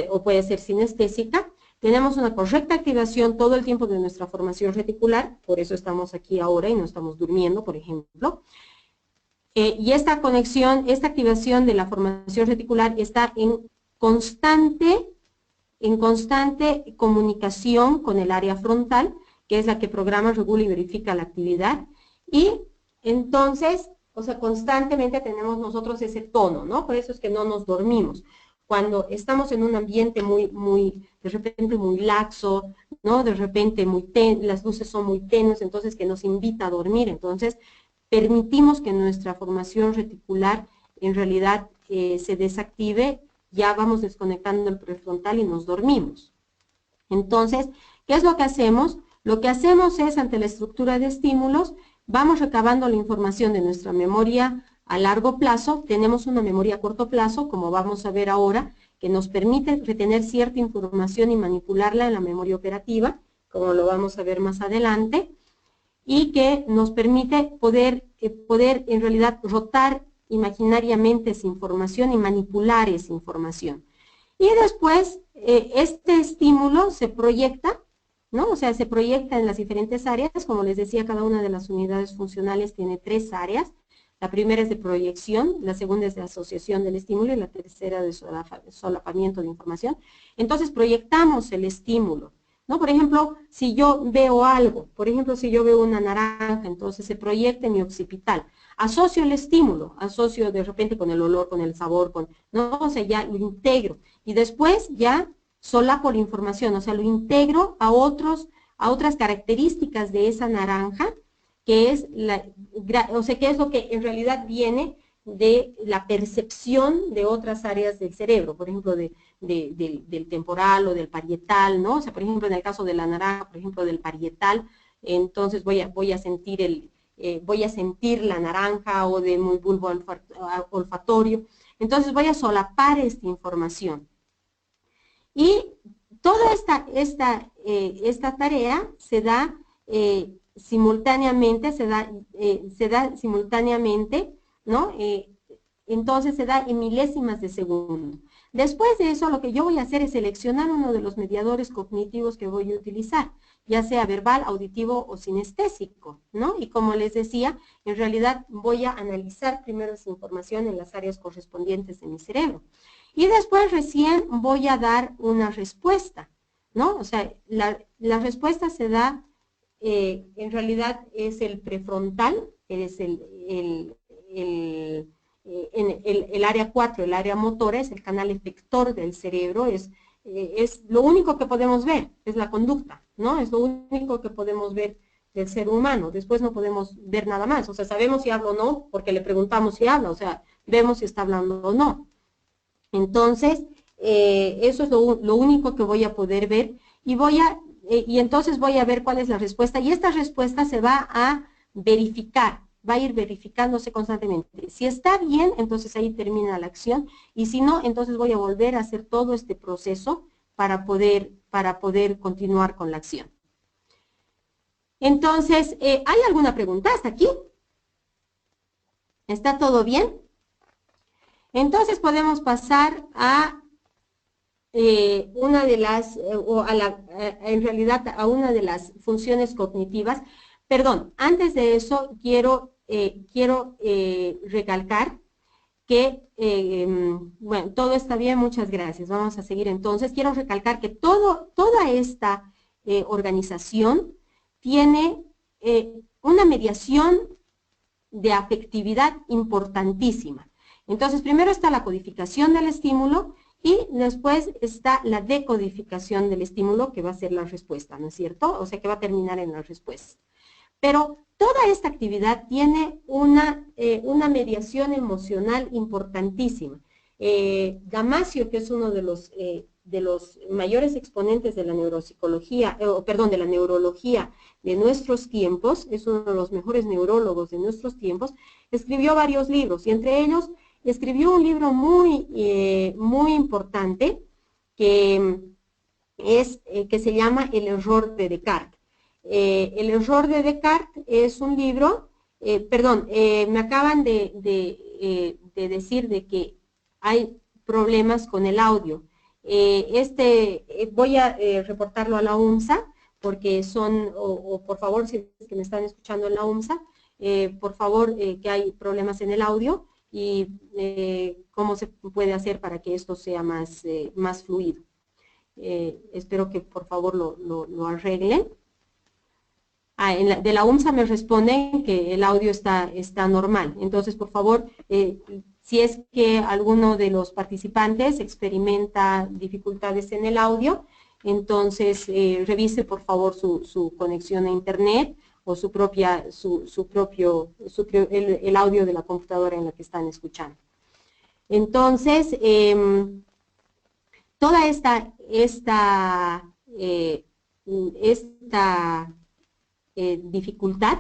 o puede ser sinestésica, tenemos una correcta activación todo el tiempo de nuestra formación reticular, por eso estamos aquí ahora y no estamos durmiendo, por ejemplo. Y esta activación de la formación reticular está en constante comunicación con el área frontal, que es la que programa, regula y verifica la actividad. Y entonces, o sea, constantemente tenemos nosotros ese tono, ¿no? Por eso es que no nos dormimos. Cuando estamos en un ambiente de repente muy laxo, ¿no? De repente las luces son muy tenues, entonces que nos invita a dormir. Entonces, permitimos que nuestra formación reticular en realidad se desactive, ya vamos desconectando el prefrontal y nos dormimos. Entonces, ¿qué es lo que hacemos? Lo que hacemos es, ante la estructura de estímulos, vamos recabando la información de nuestra memoria a largo plazo, tenemos una memoria a corto plazo, como vamos a ver ahora, que nos permite retener cierta información y manipularla en la memoria operativa, como lo vamos a ver más adelante, y que nos permite poder en realidad rotar imaginariamente esa información y manipular esa información. Y después, este estímulo se proyecta, ¿no? O sea, se proyecta en las diferentes áreas. Como les decía, cada una de las unidades funcionales tiene 3 áreas. La primera es de proyección, la segunda es de asociación del estímulo y la tercera de solapamiento de información. Entonces, proyectamos el estímulo, ¿no? Por ejemplo, si yo veo algo, por ejemplo, si yo veo una naranja, entonces se proyecta en mi occipital. Asocio el estímulo, asocio de repente con el olor, con el sabor, ¿no? O sea, ya lo integro. Y después ya solapo la información, o sea, lo integro a otras características de esa naranja, que es que es lo que en realidad viene de la percepción de otras áreas del cerebro, por ejemplo, del temporal o del parietal, ¿no? O sea, por ejemplo, en el caso de la naranja, por ejemplo, del parietal, entonces voy a sentir la naranja o de mi bulbo olfatorio. Entonces voy a solapar esta información. Y toda esta tarea se da simultáneamente, ¿no? Entonces se da en milésimas de segundo. Después de eso, lo que yo voy a hacer es seleccionar uno de los mediadores cognitivos que voy a utilizar, ya sea verbal, auditivo o sinestésico, ¿no? Y como les decía, en realidad voy a analizar primero esa información en las áreas correspondientes de mi cerebro. Y después recién voy a dar una respuesta, ¿no? O sea, la respuesta se da, en realidad es el prefrontal, es el área 4, el área motora, es el canal efector del cerebro, es lo único que podemos ver, es la conducta, ¿no? Es lo único que podemos ver del ser humano. Después no podemos ver nada más. O sea, sabemos si habla o no, porque le preguntamos si habla, o sea, vemos si está hablando o no. Entonces, eso es lo único que voy a poder ver y entonces voy a ver cuál es la respuesta y esta respuesta se va a verificar, va a ir verificándose constantemente. Si está bien, entonces ahí termina la acción y si no, entonces voy a volver a hacer todo este proceso para poder continuar con la acción. Entonces, ¿hay alguna pregunta hasta aquí? ¿Está todo bien? Entonces podemos pasar a una de las, en realidad a una de las funciones cognitivas. Perdón, antes de eso quiero recalcar que, bueno, todo está bien, muchas gracias. Vamos a seguir entonces. Quiero recalcar que toda esta organización tiene una mediación de afectividad importantísima. Entonces, primero está la codificación del estímulo y después está la decodificación del estímulo, que va a ser la respuesta, ¿no es cierto? O sea, que va a terminar en la respuesta. Pero toda esta actividad tiene una mediación emocional importantísima. Damasio, que es uno de los mayores exponentes de la neuropsicología, de la neurología de nuestros tiempos, es uno de los mejores neurólogos de nuestros tiempos, escribió varios libros y entre ellos escribió un libro muy importante que se llama El error de Descartes. El error de Descartes es un libro, me acaban de decir de que hay problemas con el audio. Voy a reportarlo a la UMSA, porque por favor, si es que me están escuchando en la UMSA, por favor, que hay problemas en el audio y cómo se puede hacer para que esto sea más fluido. Espero que por favor lo arreglen. De la UMSA me responden que el audio está normal. Entonces, por favor, si es que alguno de los participantes experimenta dificultades en el audio, entonces revise por favor su conexión a internet o el audio de la computadora en la que están escuchando. Entonces, toda esta dificultad,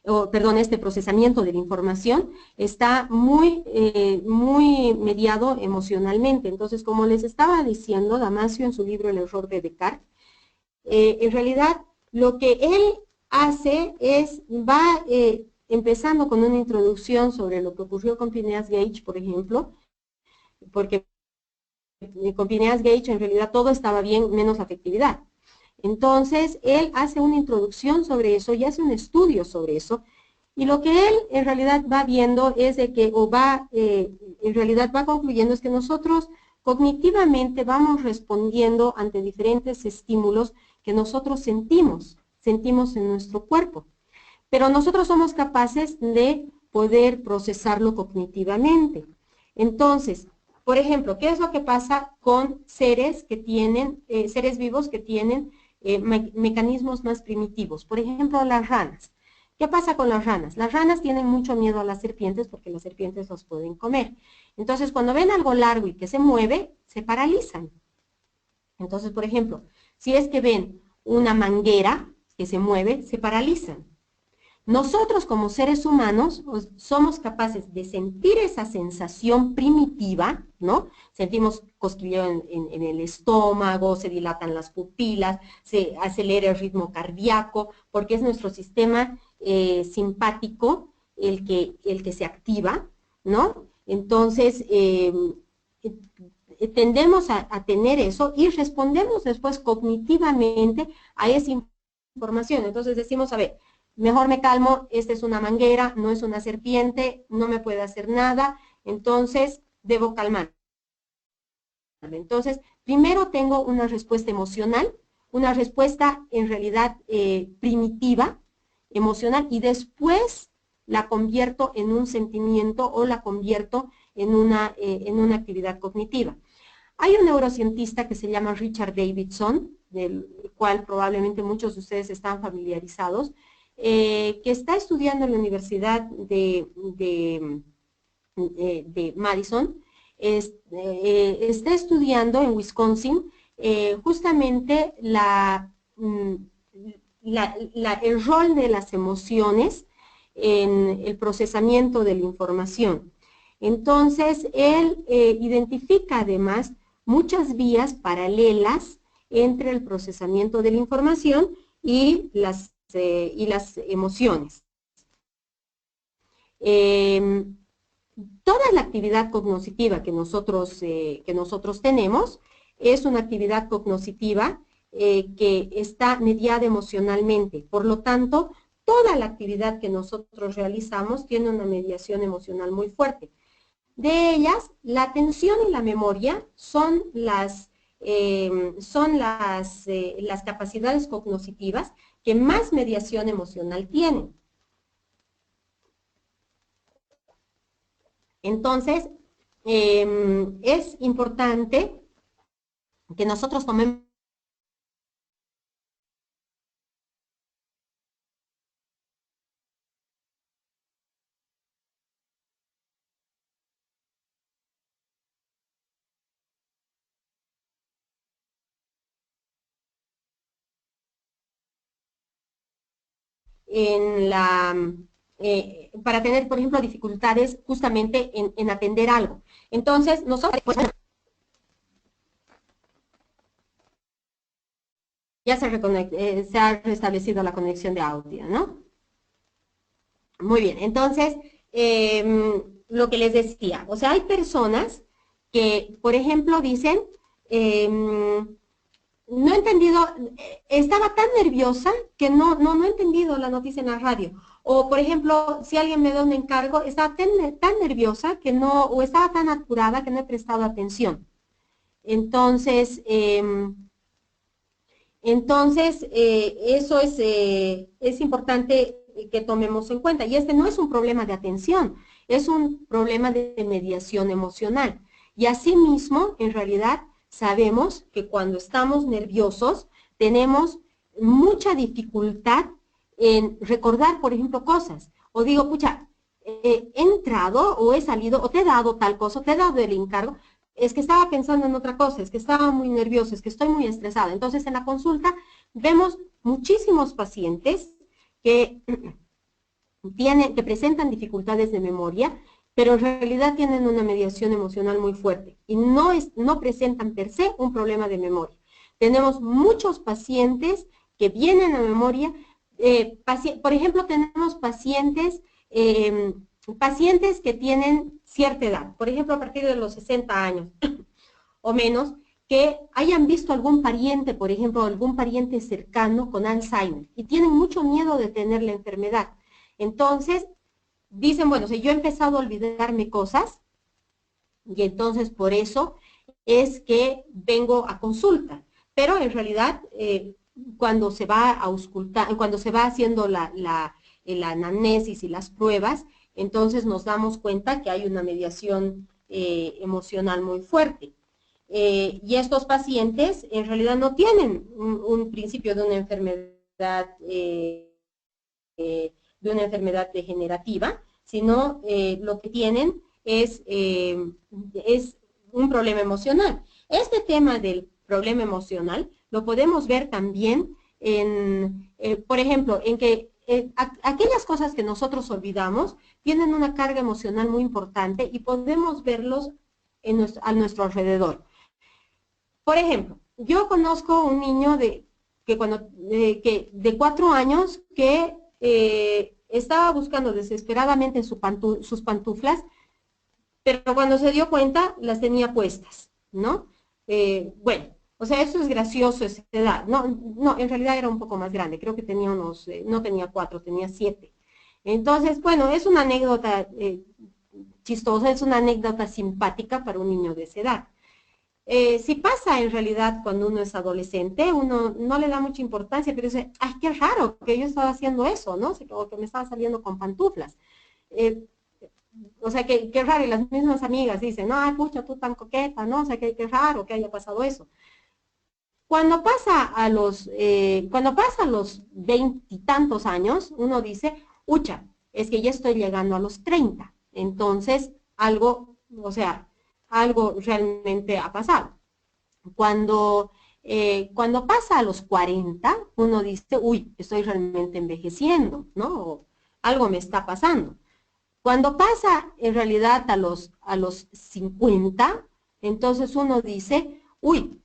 este procesamiento de la información está muy mediado emocionalmente. Entonces, como les estaba diciendo Damasio en su libro El error de Descartes, en realidad lo que él hace es, empezando con una introducción sobre lo que ocurrió con Phineas Gage, por ejemplo, porque con Phineas Gage en realidad todo estaba bien menos afectividad. Entonces, él hace una introducción sobre eso y hace un estudio sobre eso, y lo que él en realidad va viendo es de que, en realidad va concluyendo es que nosotros cognitivamente vamos respondiendo ante diferentes estímulos que nosotros sentimos en nuestro cuerpo. Pero nosotros somos capaces de poder procesarlo cognitivamente. Entonces, por ejemplo, ¿qué es lo que pasa con seres que tienen, seres vivos que tienen mecanismos más primitivos? Por ejemplo, las ranas. ¿Qué pasa con las ranas? Las ranas tienen mucho miedo a las serpientes porque las serpientes los pueden comer. Entonces, cuando ven algo largo y que se mueve, se paralizan. Entonces, por ejemplo, si es que ven una manguera que se mueve, se paralizan. Nosotros como seres humanos somos capaces de sentir esa sensación primitiva, ¿no? Sentimos cosquilleo en el estómago, se dilatan las pupilas, se acelera el ritmo cardíaco, porque es nuestro sistema simpático el que se activa, ¿no? Entonces, tendemos a tener eso y respondemos después cognitivamente a esa información. Entonces decimos, a ver, mejor me calmo, esta es una manguera, no es una serpiente, no me puede hacer nada, entonces debo calmar. Entonces, primero tengo una respuesta emocional, una respuesta en realidad primitiva, emocional, y después la convierto en un sentimiento o la convierto en una actividad cognitiva. Hay un neurocientista que se llama Richard Davidson, del cual probablemente muchos de ustedes están familiarizados, que está estudiando en la Universidad de Madison, está estudiando en Wisconsin justamente el rol de las emociones en el procesamiento de la información. Entonces, él identifica además muchas vías paralelas entre el procesamiento de la información y las emociones. Toda la actividad cognitiva que nosotros tenemos es una actividad cognitiva que está mediada emocionalmente. Por lo tanto, toda la actividad que nosotros realizamos tiene una mediación emocional muy fuerte. De ellas, la atención y la memoria son las capacidades cognitivas que más mediación emocional tienen. Entonces, es importante que nosotros tomemos para tener, por ejemplo, dificultades justamente en atender algo. Entonces, nosotros, pues, ya se ha restablecido la conexión de audio, ¿no? Muy bien, entonces, lo que les decía, o sea, hay personas que, por ejemplo, dicen, no he entendido, estaba tan nerviosa que no he entendido la noticia en la radio. O, por ejemplo, si alguien me da un encargo, estaba tan nerviosa que o estaba tan apurada que no he prestado atención. Entonces, eso es importante que tomemos en cuenta. Y este no es un problema de atención, es un problema de mediación emocional. Y asimismo, en realidad, sabemos que cuando estamos nerviosos tenemos mucha dificultad en recordar, por ejemplo, cosas. O digo, pucha, he entrado o he salido o te he dado tal cosa, o te he dado el encargo, es que estaba pensando en otra cosa, es que estaba muy nerviosa, es que estoy muy estresada. Entonces, en la consulta vemos muchísimos pacientes que que presentan dificultades de memoria, pero en realidad tienen una mediación emocional muy fuerte y no presentan per se un problema de memoria. Tenemos muchos pacientes que vienen a memoria, por ejemplo, tenemos pacientes pacientes que tienen cierta edad, por ejemplo, a partir de los 60 años o menos, que hayan visto algún pariente, por ejemplo, algún pariente cercano con Alzheimer y tienen mucho miedo de tener la enfermedad. Entonces, dicen, bueno, si yo he empezado a olvidarme cosas, y entonces por eso es que vengo a consulta. Pero en realidad, cuando se va a auscultar, cuando se va haciendo la anamnesis y las pruebas, entonces nos damos cuenta que hay una mediación emocional muy fuerte. Y estos pacientes en realidad no tienen un principio de una enfermedad degenerativa, sino lo que tienen es un problema emocional. Este tema del problema emocional lo podemos ver también en, por ejemplo, en que aquellas cosas que nosotros olvidamos tienen una carga emocional muy importante y podemos verlos a nuestro alrededor. Por ejemplo, yo conozco un niño de 4 años que estaba buscando desesperadamente sus pantuflas, pero cuando se dio cuenta las tenía puestas, ¿no? Bueno, o sea, eso es gracioso esa edad. No, no, en realidad era un poco más grande, creo que tenía no tenía 4, tenía 7. Entonces, bueno, es una anécdota chistosa, es una anécdota simpática para un niño de esa edad. Si pasa en realidad cuando uno es adolescente, uno no le da mucha importancia, pero dice, ay, qué raro que yo estaba haciendo eso, ¿no? O que me estaba saliendo con pantuflas. O sea, qué raro, y las mismas amigas dicen, no, ay, pucha, tú tan coqueta, ¿no? O sea, qué raro que haya pasado eso. Cuando pasa a los 20 y tantos años, uno dice, ucha, es que ya estoy llegando a los 30. Entonces, algo, o sea, algo realmente ha pasado. Cuando pasa a los 40, uno dice, uy, estoy realmente envejeciendo, ¿no? O algo me está pasando. Cuando pasa en realidad a los 50, entonces uno dice, uy,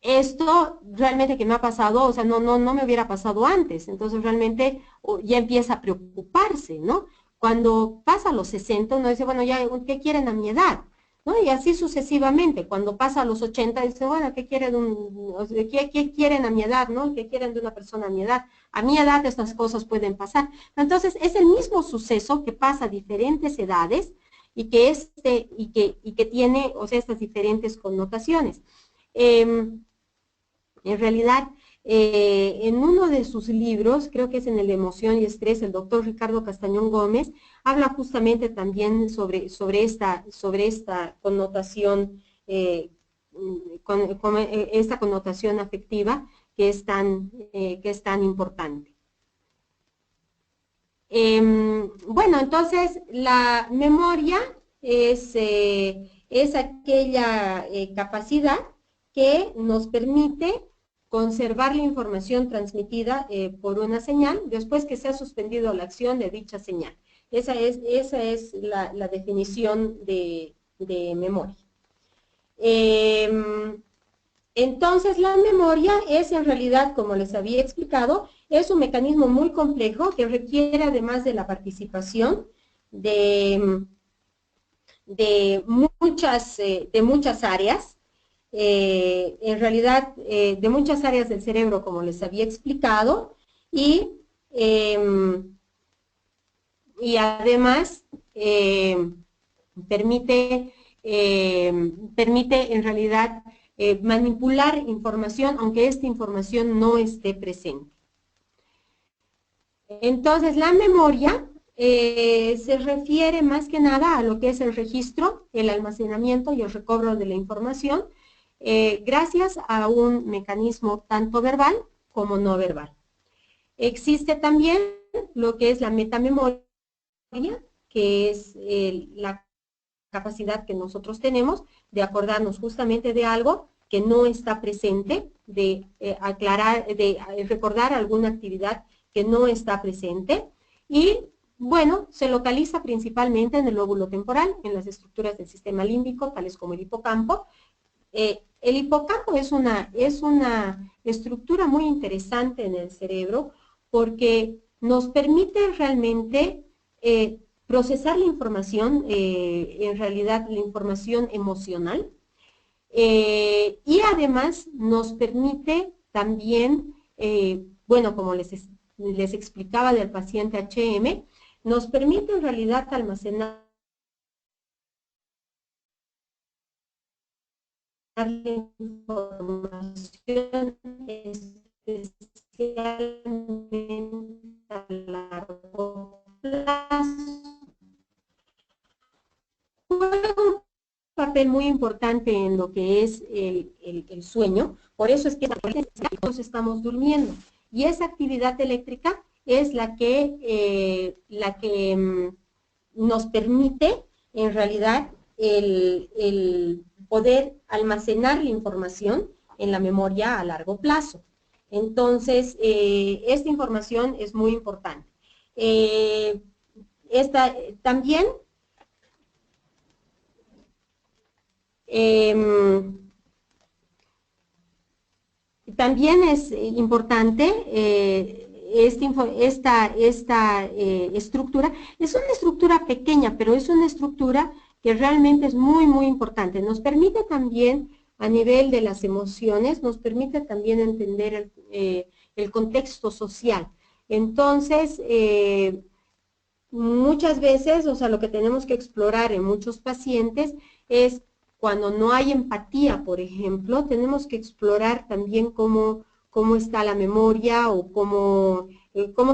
esto realmente que me ha pasado, o sea, no me hubiera pasado antes. Entonces realmente ya empieza a preocuparse, ¿no? Cuando pasa a los 60, uno dice, bueno, ya, ¿qué quieren a mi edad? ¿No? Y así sucesivamente. Cuando pasa a los 80, dice, bueno, ¿qué quieren a mi edad? ¿No? ¿Qué quieren de una persona a mi edad? A mi edad estas cosas pueden pasar. Entonces, es el mismo suceso que pasa a diferentes edades y que tiene, o sea, estas diferentes connotaciones. En realidad, en uno de sus libros, creo que es en el de Emoción y Estrés, el doctor Ricardo Castañón Gómez habla justamente también sobre esta connotación, esta connotación afectiva que es tan importante. Bueno, entonces la memoria es aquella capacidad que nos permite conservar la información transmitida por una señal después que se ha suspendido la acción de dicha señal. Esa es la definición de memoria. Entonces, la memoria es en realidad, como les había explicado, es un mecanismo muy complejo que requiere, además de la participación de muchas áreas, en realidad de muchas áreas del cerebro, como les había explicado, y además permite en realidad manipular información, aunque esta información no esté presente. Entonces, la memoria se refiere más que nada a lo que es el registro, el almacenamiento y el recobro de la información, gracias a un mecanismo tanto verbal como no verbal. Existe también lo que es la metamemoria, que es la capacidad que nosotros tenemos de acordarnos justamente de algo que no está presente, de recordar alguna actividad que no está presente, y bueno, se localiza principalmente en el lóbulo temporal, en las estructuras del sistema límbico, tales como el hipocampo. El hipocampo es una estructura muy interesante en el cerebro porque nos permite realmente procesar la información, en realidad la información emocional, y además nos permite también, bueno, como les explicaba del paciente HM, nos permite en realidad almacenar la información especialmente a largo plazo. Juega un papel muy importante en lo que es el sueño, por eso es que nosotros estamos durmiendo. Y esa actividad eléctrica es la que nos permite, en realidad, el poder almacenar la información en la memoria a largo plazo. Entonces, esta información es muy importante. También también es importante esta estructura. Es una estructura pequeña, pero es una estructura que realmente es muy, muy importante. Nos permite también, a nivel de las emociones, nos permite también entender el contexto social. Entonces, muchas veces, o sea, lo que tenemos que explorar en muchos pacientes es cuando no hay empatía, por ejemplo, tenemos que explorar también cómo está la memoria o cómo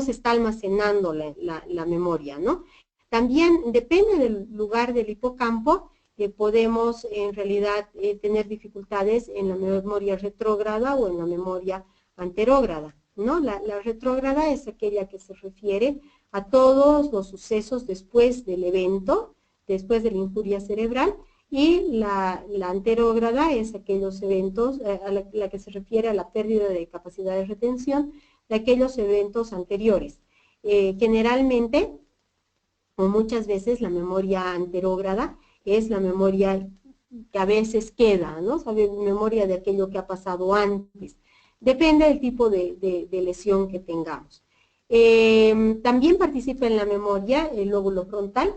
se está almacenando la memoria, ¿no? También depende del lugar del hipocampo, podemos en realidad tener dificultades en la memoria retrógrada o en la memoria anterógrada, ¿no? La retrógrada es aquella que se refiere a todos los sucesos después del evento, después de la injuria cerebral, y la anterógrada es aquellos eventos, a la que se refiere a la pérdida de capacidad de retención de aquellos eventos anteriores. Generalmente, o muchas veces, la memoria anterógrada es la memoria que a veces queda, ¿no? ¿Sabe? Memoria de aquello que ha pasado antes. Depende del tipo de lesión que tengamos. También participa en la memoria el lóbulo frontal,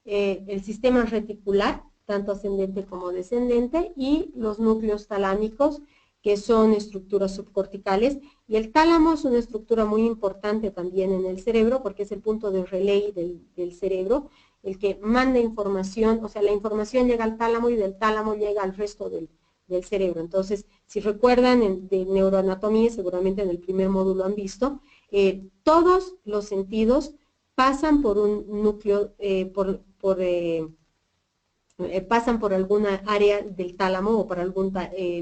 el sistema reticular, tanto ascendente como descendente, y los núcleos talámicos, que son estructuras subcorticales, y el tálamo es una estructura muy importante también en el cerebro, porque es el punto de relay del cerebro, el que manda información, o sea, la información llega al tálamo y del tálamo llega al resto del cerebro. Entonces, si recuerdan de neuroanatomía, seguramente en el primer módulo han visto, todos los sentidos pasan por un núcleo, pasan por alguna área del tálamo o por algún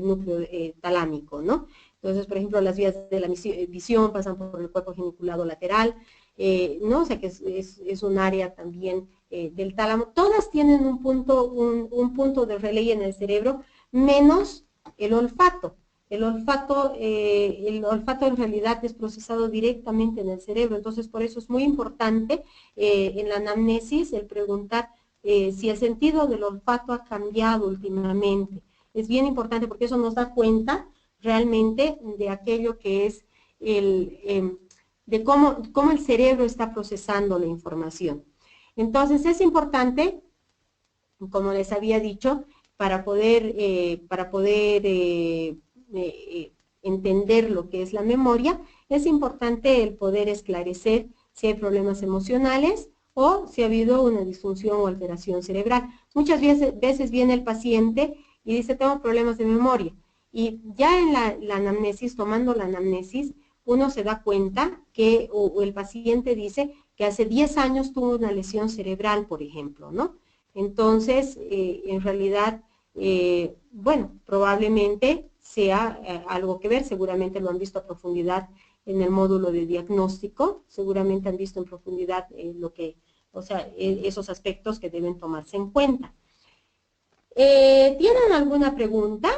núcleo talámico, ¿no? Entonces, por ejemplo, las vías de la visión pasan por el cuerpo geniculado lateral, ¿no? O sea que es un área también del tálamo. Todas tienen un punto de relay en el cerebro, menos el olfato. El olfato en realidad es procesado directamente en el cerebro, entonces por eso es muy importante en la anamnesis el preguntar si el sentido del olfato ha cambiado últimamente. Es bien importante porque eso nos da cuenta realmente de aquello que es de cómo el cerebro está procesando la información. Entonces es importante, como les había dicho, para poder entender lo que es la memoria, es importante el poder esclarecer si hay problemas emocionales o si ha habido una disfunción o alteración cerebral. Muchas veces viene el paciente y dice, tengo problemas de memoria. Y ya en la anamnesis, tomando la anamnesis, uno se da cuenta que, o el paciente dice que hace 10 años tuvo una lesión cerebral, por ejemplo, ¿no? Entonces, en realidad, bueno, probablemente sea algo que ver, seguramente lo han visto a profundidad en el módulo de diagnóstico, seguramente han visto en profundidad esos aspectos que deben tomarse en cuenta. ¿Tienen alguna pregunta?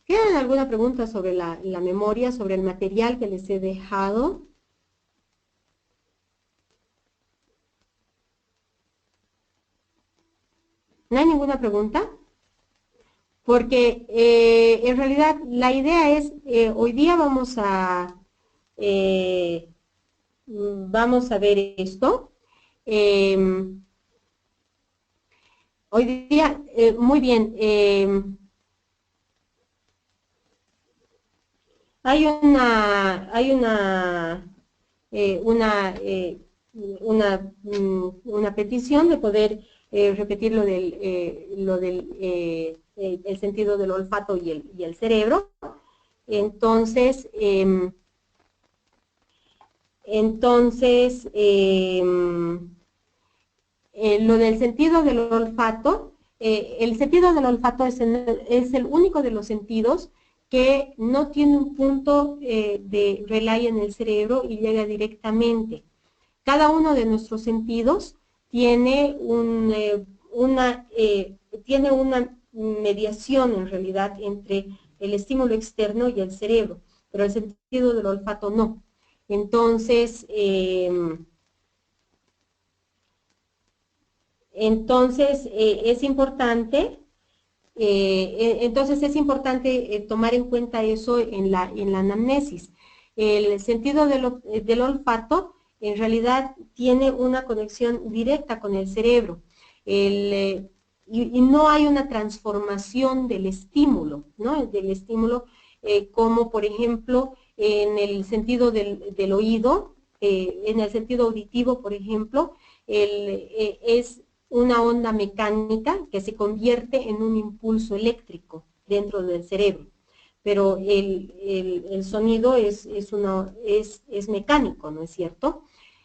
¿Tienen alguna pregunta sobre la memoria, sobre el material que les he dejado? ¿No hay ninguna pregunta? porque en realidad la idea es, hoy día eh, vamos a ver esto. Hoy día, muy bien, hay una petición de poder repetir el sentido del olfato y el cerebro. Entonces, lo del sentido del olfato, el sentido del olfato es el único de los sentidos que no tiene un punto de relay en el cerebro y llega directamente. Cada uno de nuestros sentidos tiene tiene una mediación en realidad entre el estímulo externo y el cerebro, pero el sentido del olfato no. Entonces, es importante tomar en cuenta eso en la anamnesis. El sentido del olfato en realidad tiene una conexión directa con el cerebro. Y no hay una transformación del estímulo, ¿no? Del estímulo como por ejemplo en el sentido del oído, en el sentido auditivo, por ejemplo, es una onda mecánica que se convierte en un impulso eléctrico dentro del cerebro. Pero el sonido es mecánico, ¿no es cierto?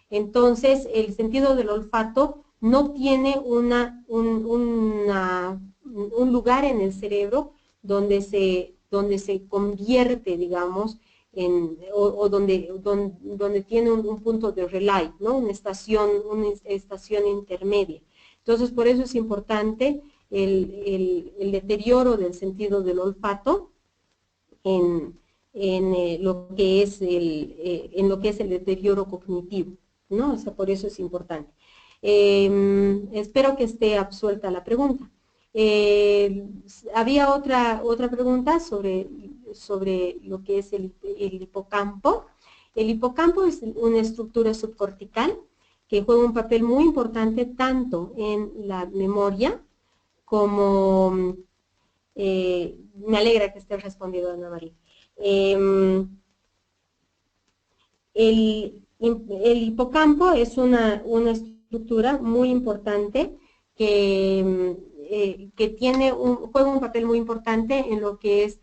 Entonces, el sentido del olfato no tiene un lugar en el cerebro donde se convierte, digamos, o donde tiene un punto de relay, ¿no? Una estación intermedia. Entonces, por eso es importante el deterioro del sentido del olfato en lo que es el deterioro cognitivo, ¿no? O sea, por eso es importante. Espero que esté absuelta la pregunta. Había otra pregunta sobre lo que es el hipocampo. El hipocampo es una estructura subcortical que juega un papel muy importante tanto en la memoria como, me alegra que esté respondiendo, Ana María. El hipocampo es una estructura muy importante que juega un papel muy importante en lo que es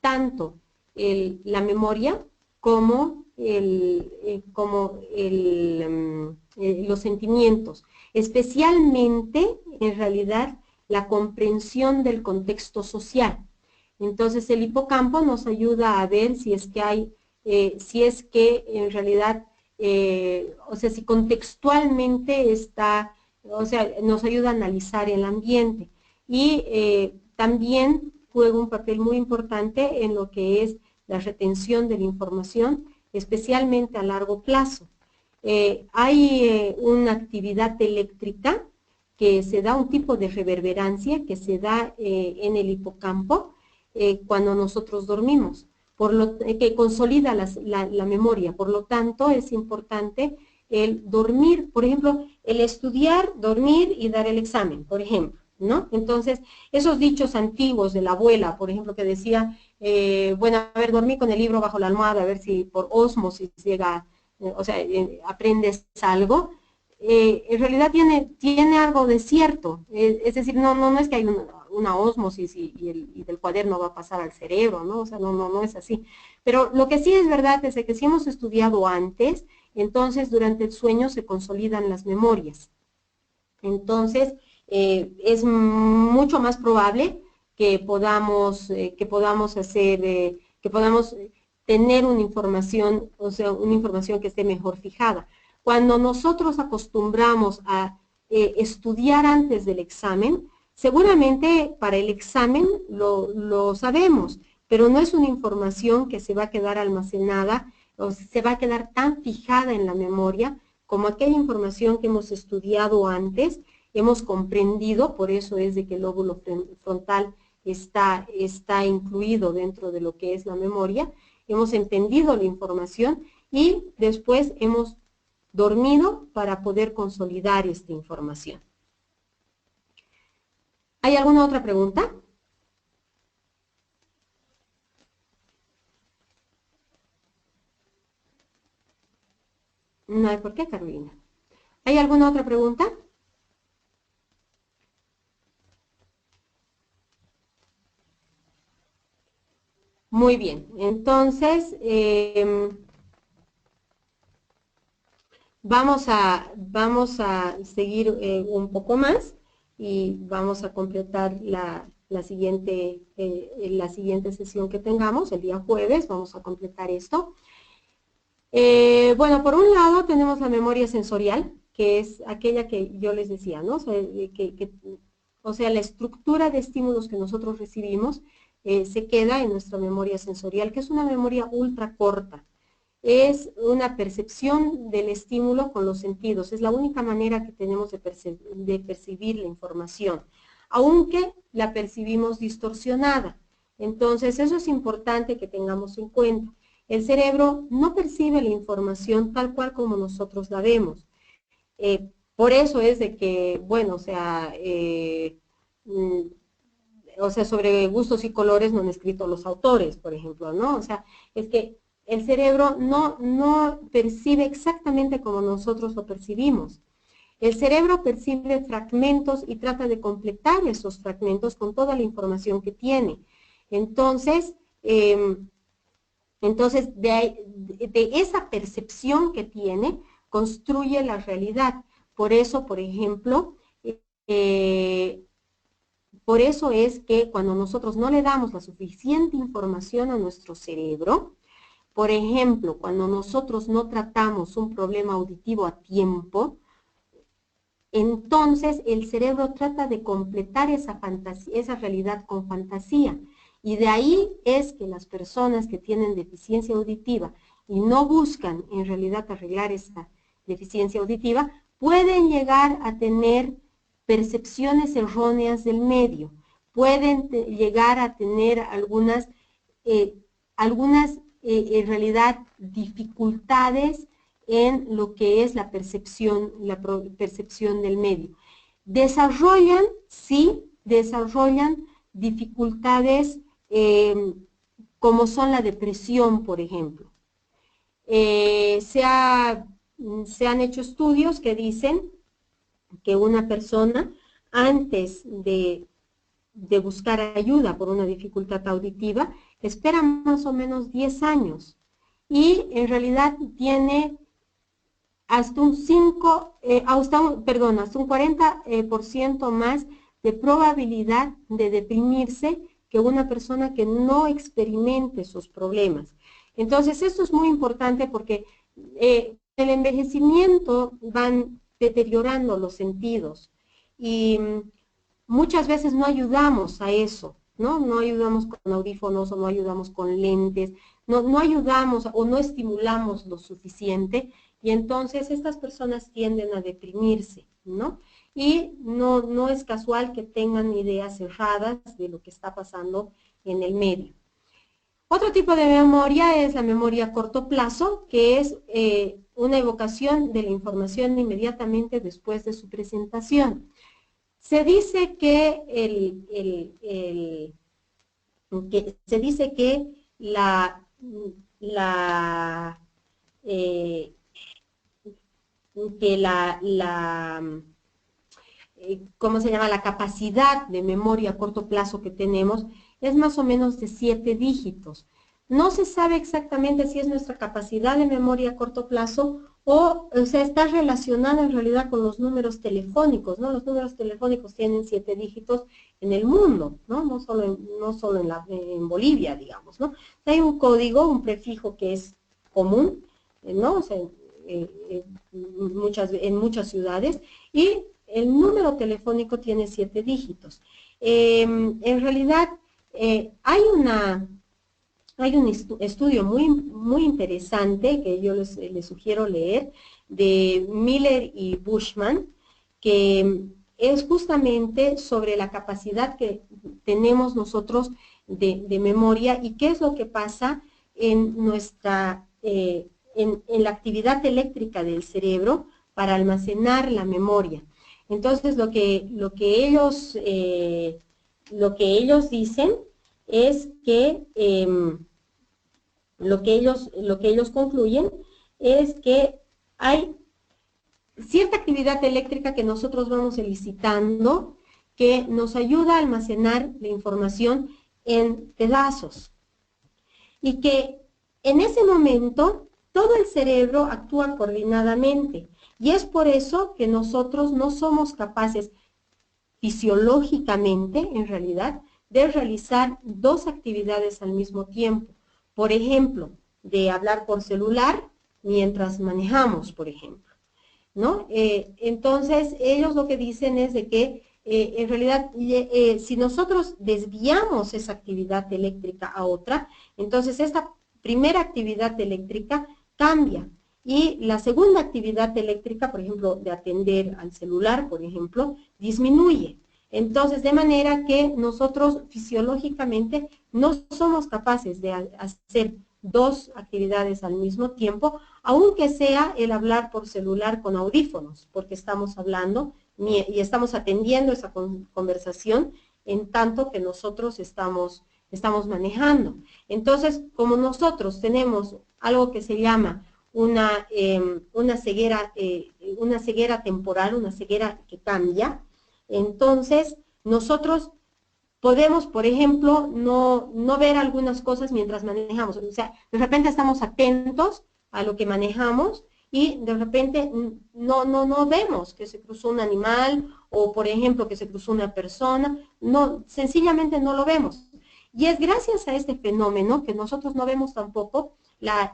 tanto la memoria como los sentimientos, especialmente en realidad la comprensión del contexto social. Entonces el hipocampo nos ayuda a ver si es que en realidad, o sea, si contextualmente o sea, nos ayuda a analizar el ambiente. Y también juega un papel muy importante en lo que es la retención de la información, especialmente a largo plazo. Hay una actividad eléctrica que se da, un tipo de reverberancia que se da en el hipocampo cuando nosotros dormimos, que consolida la memoria. Por lo tanto, es importante el dormir, por ejemplo, el estudiar, dormir y dar el examen, por ejemplo, ¿no? Entonces, esos dichos antiguos de la abuela, por ejemplo, que decía, bueno, a ver, dormí con el libro bajo la almohada, a ver si por ósmosis llega, o sea, aprendes algo, en realidad tiene algo de cierto, es decir, no es que hay una ósmosis y del cuaderno va a pasar al cerebro, ¿no? O sea, no es así. Pero lo que sí es verdad es que si hemos estudiado antes, entonces durante el sueño se consolidan las memorias. Entonces, es mucho más probable que podamos tener una información, o sea, una información que esté mejor fijada. Cuando nosotros acostumbramos a estudiar antes del examen, seguramente para el examen lo sabemos, pero no es una información que se va a quedar almacenada o se va a quedar tan fijada en la memoria como aquella información que hemos estudiado antes, hemos comprendido, por eso es de que el lóbulo frontal está incluido dentro de lo que es la memoria. Hemos entendido la información y después hemos dormido para poder consolidar esta información. ¿Hay alguna otra pregunta? No hay por qué, Carolina. ¿Hay alguna otra pregunta? Muy bien, entonces vamos a seguir un poco más y vamos a completar la siguiente sesión que tengamos, el día jueves, vamos a completar esto. Bueno, por un lado tenemos la memoria sensorial, que es aquella que yo les decía, ¿no? O sea, la estructura de estímulos que nosotros recibimos se queda en nuestra memoria sensorial, que es una memoria ultra corta. Es una percepción del estímulo con los sentidos. Es la única manera que tenemos de percibir la información, aunque la percibimos distorsionada. Entonces, eso es importante que tengamos en cuenta. El cerebro no percibe la información tal cual como nosotros la vemos. Por eso es de que, bueno, sobre gustos y colores no han escrito los autores, por ejemplo, ¿no? O sea, es que el cerebro no percibe exactamente como nosotros lo percibimos. El cerebro percibe fragmentos y trata de completar esos fragmentos con toda la información que tiene. Entonces, de esa percepción que tiene, construye la realidad. Por eso, por ejemplo, por eso es que cuando nosotros no le damos la suficiente información a nuestro cerebro, por ejemplo, cuando nosotros no tratamos un problema auditivo a tiempo, entonces el cerebro trata de completar esa realidad con fantasía. Y de ahí es que las personas que tienen deficiencia auditiva y no buscan en realidad arreglar esa deficiencia auditiva, pueden llegar a tener percepciones erróneas del medio, pueden llegar a tener algunas en realidad dificultades en lo que es la percepción del medio. Desarrollan dificultades como son la depresión, por ejemplo. Se han hecho estudios que dicen que una persona antes de buscar ayuda por una dificultad auditiva espera más o menos 10 años y en realidad tiene hasta un 40% más de probabilidad de deprimirse que una persona que no experimente sus problemas. Entonces, esto es muy importante porque el envejecimiento van deteriorando los sentidos y muchas veces no ayudamos a eso, ¿no? No ayudamos con audífonos o no ayudamos con lentes, no ayudamos o no estimulamos lo suficiente y entonces estas personas tienden a deprimirse, ¿no? Y no es casual que tengan ideas erradas de lo que está pasando en el medio. Otro tipo de memoria es la memoria a corto plazo, que es una evocación de la información inmediatamente después de su presentación. Se dice que ¿cómo se llama? La capacidad de memoria a corto plazo que tenemos es más o menos de 7 dígitos. No se sabe exactamente si es nuestra capacidad de memoria a corto plazo o sea, está relacionada en realidad con los números telefónicos, ¿no? Los números telefónicos tienen 7 dígitos en el mundo, ¿no? No solo en Bolivia, digamos, ¿no? Hay un código, un prefijo que es común, ¿no? O sea, en muchas ciudades, y el número telefónico tiene 7 dígitos. En realidad, hay un estudio muy interesante que yo les sugiero leer, de Miller y Bushman, que es justamente sobre la capacidad que tenemos nosotros de memoria y qué es lo que pasa en nuestra, en la actividad eléctrica del cerebro para almacenar la memoria. Entonces, lo que ellos dicen es que lo que ellos concluyen es que hay cierta actividad eléctrica que nosotros vamos elicitando que nos ayuda a almacenar la información en pedazos y que en ese momento todo el cerebro actúa coordinadamente y es por eso que nosotros no somos capaces fisiológicamente, en realidad, de realizar dos actividades al mismo tiempo. Por ejemplo, de hablar por celular mientras manejamos, por ejemplo, ¿no? Entonces, ellos lo que dicen es de que, en realidad, si nosotros desviamos esa actividad eléctrica a otra, entonces esta primera actividad eléctrica cambia. Y la segunda actividad eléctrica, por ejemplo, de atender al celular, por ejemplo, disminuye. Entonces, de manera que nosotros fisiológicamente no somos capaces de hacer dos actividades al mismo tiempo, aunque sea el hablar por celular con audífonos, porque estamos hablando y estamos atendiendo esa conversación en tanto que nosotros estamos manejando. Entonces, como nosotros tenemos algo que se llama una ceguera temporal, una ceguera que cambia, entonces nosotros podemos, por ejemplo, no ver algunas cosas mientras manejamos. O sea, de repente estamos atentos a lo que manejamos y de repente no vemos que se cruzó un animal o, por ejemplo, que se cruzó una persona. No, sencillamente no lo vemos. Y es gracias a este fenómeno que nosotros no vemos tampoco la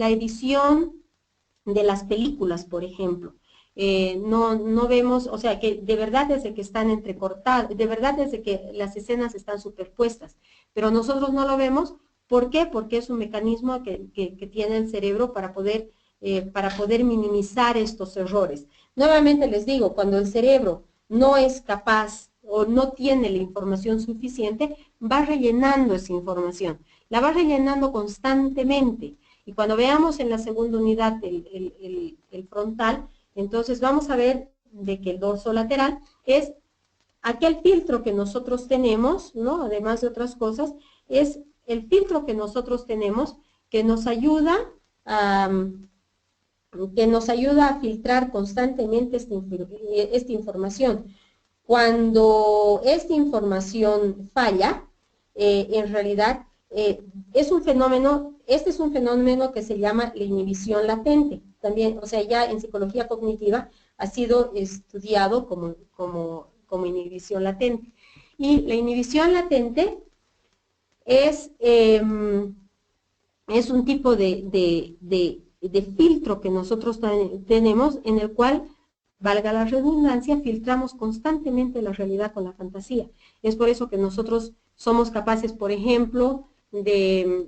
edición de las películas, por ejemplo. No vemos, o sea, que de verdad desde que están entrecortadas, de verdad desde que las escenas están superpuestas, pero nosotros no lo vemos. ¿Por qué? Porque es un mecanismo que tiene el cerebro para poder minimizar estos errores. Nuevamente les digo, cuando el cerebro no es capaz o no tiene la información suficiente, va rellenando esa información, la va rellenando constantemente. Y cuando veamos en la segunda unidad el frontal, entonces vamos a ver de que el dorso lateral es aquel filtro que nosotros tenemos, ¿no? Además de otras cosas, es el filtro que nosotros tenemos que nos ayuda a filtrar constantemente esta información. Cuando esta información falla, en realidad este es un fenómeno que se llama la inhibición latente. También, o sea, ya en psicología cognitiva ha sido estudiado como inhibición latente. Y la inhibición latente es un tipo de filtro que nosotros tenemos en el cual, valga la redundancia, filtramos constantemente la realidad con la fantasía. Es por eso que nosotros somos capaces, por ejemplo, de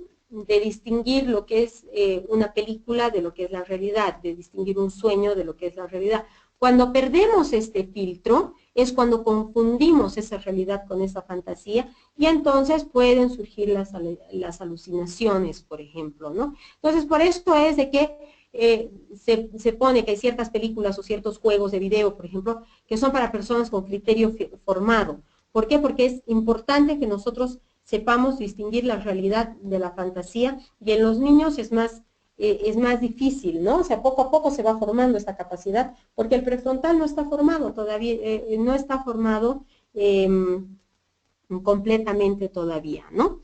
distinguir lo que es una película de lo que es la realidad, de distinguir un sueño de lo que es la realidad. Cuando perdemos este filtro es cuando confundimos esa realidad con esa fantasía y entonces pueden surgir las alucinaciones, por ejemplo, ¿no? Entonces, por esto es de que se pone que hay ciertas películas o ciertos juegos de video, por ejemplo, que son para personas con criterio formado. ¿Por qué? Porque es importante que nosotros sepamos distinguir la realidad de la fantasía y en los niños es más difícil, ¿no? O sea, poco a poco se va formando esta capacidad porque el prefrontal no está formado todavía, no está formado completamente todavía, ¿no?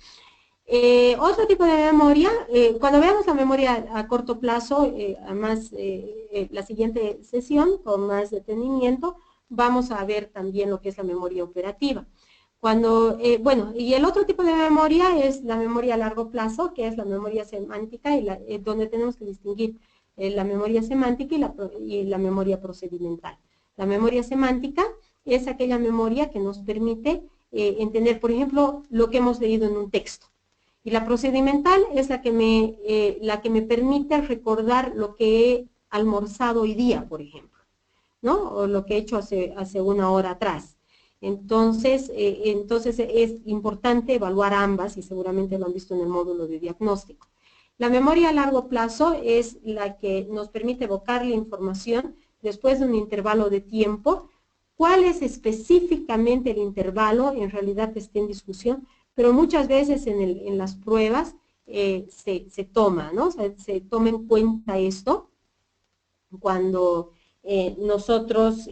Otro tipo de memoria, cuando veamos la memoria a corto plazo, además la siguiente sesión con más detenimiento, vamos a ver también lo que es la memoria operativa. Bueno, y el otro tipo de memoria es la memoria a largo plazo, que es la memoria semántica, donde tenemos que distinguir la memoria semántica y la memoria procedimental. La memoria semántica es aquella memoria que nos permite entender, por ejemplo, lo que hemos leído en un texto. Y la procedimental es la que me permite recordar lo que he almorzado hoy día, por ejemplo. ¿no? O lo que he hecho hace una hora atrás. Entonces es importante evaluar ambas y seguramente lo han visto en el módulo de diagnóstico. La memoria a largo plazo es la que nos permite evocar la información después de un intervalo de tiempo. ¿Cuál es específicamente el intervalo? En realidad está en discusión, pero muchas veces en las pruebas se toma, ¿no? O sea, se toma en cuenta esto cuando nosotros,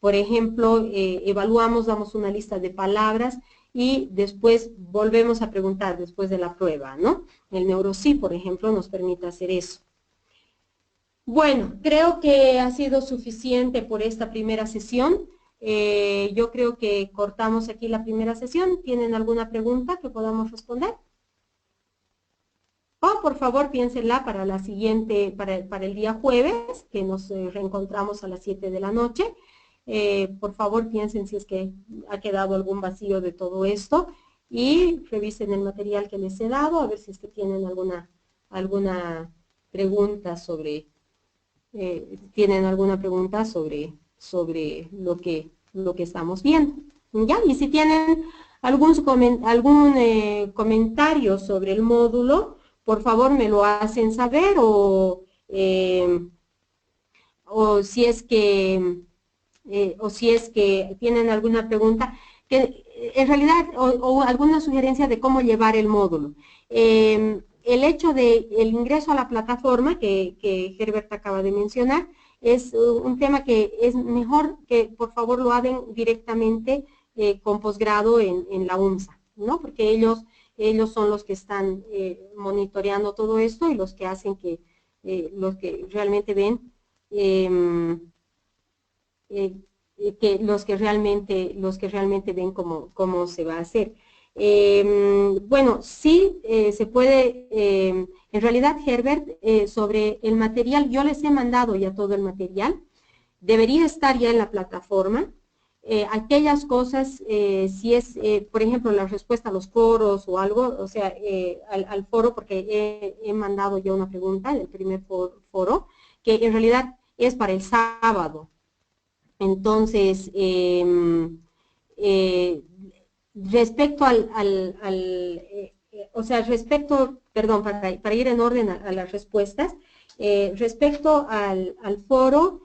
por ejemplo, evaluamos, damos una lista de palabras y después volvemos a preguntar después de la prueba, ¿no? El NeuroSí, por ejemplo, nos permite hacer eso. Bueno, creo que ha sido suficiente por esta primera sesión. Yo creo que cortamos aquí la primera sesión. ¿Tienen alguna pregunta que podamos responder? O por favor piénsenla para la siguiente, para el día jueves, que nos reencontramos a las 7 de la noche. Por favor piensen si es que ha quedado algún vacío de todo esto y revisen el material que les he dado, a ver si es que tienen alguna pregunta sobre lo que estamos viendo. ¿Ya? Y si tienen algún comentario sobre el módulo, por favor me lo hacen saber o si es que tienen alguna pregunta, que en realidad, o alguna sugerencia de cómo llevar el módulo. El hecho de el ingreso a la plataforma que Herbert acaba de mencionar es un tema que es mejor que por favor lo hagan directamente con posgrado en la UNSA, ¿no? Porque ellos son los que están monitoreando todo esto y los que hacen los que realmente ven los que realmente ven cómo se va a hacer. Bueno, sí se puede, en realidad Herbert, sobre el material, yo les he mandado ya todo el material, debería estar ya en la plataforma. Aquellas cosas, si es, por ejemplo, la respuesta a los foros o algo, o sea, al foro, porque he mandado ya una pregunta del primer foro, que en realidad es para el sábado. Entonces, respecto perdón, para ir en orden a las respuestas, respecto al foro,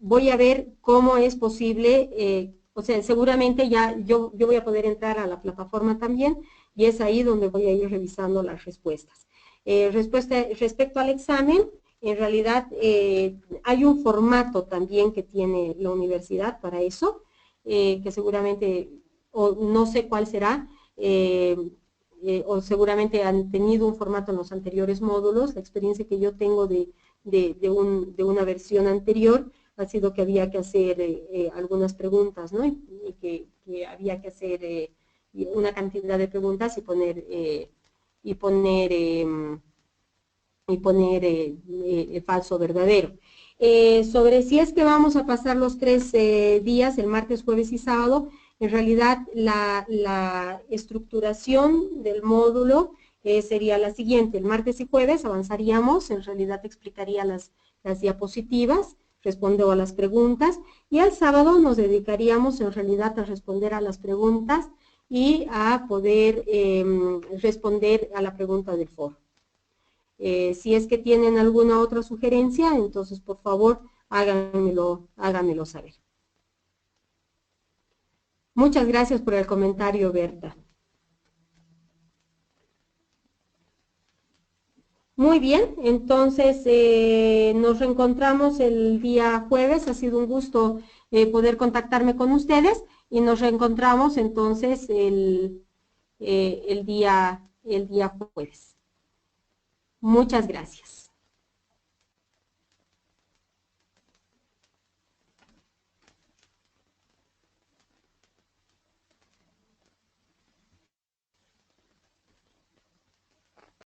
voy a ver cómo es posible, o sea, seguramente ya yo voy a poder entrar a la plataforma también y es ahí donde voy a ir revisando las respuestas. Respecto al examen, en realidad hay un formato también que tiene la universidad para eso, que seguramente, o no sé cuál será, o seguramente han tenido un formato en los anteriores módulos. La experiencia que yo tengo de una versión anterior ha sido que había que hacer algunas preguntas, ¿no? Y que había que hacer una cantidad de preguntas y poner falso verdadero. Sobre si es que vamos a pasar los 3 días, el martes, jueves y sábado, en realidad la estructuración del módulo sería la siguiente. El martes y jueves avanzaríamos, en realidad explicaría las diapositivas, respondo a las preguntas, y el sábado nos dedicaríamos en realidad a responder a las preguntas y a poder responder a la pregunta del foro. Si es que tienen alguna otra sugerencia, entonces por favor háganmelo saber. Muchas gracias por el comentario, Berta. Muy bien, entonces nos reencontramos el día jueves. Ha sido un gusto poder contactarme con ustedes y nos reencontramos entonces el día jueves. Muchas gracias.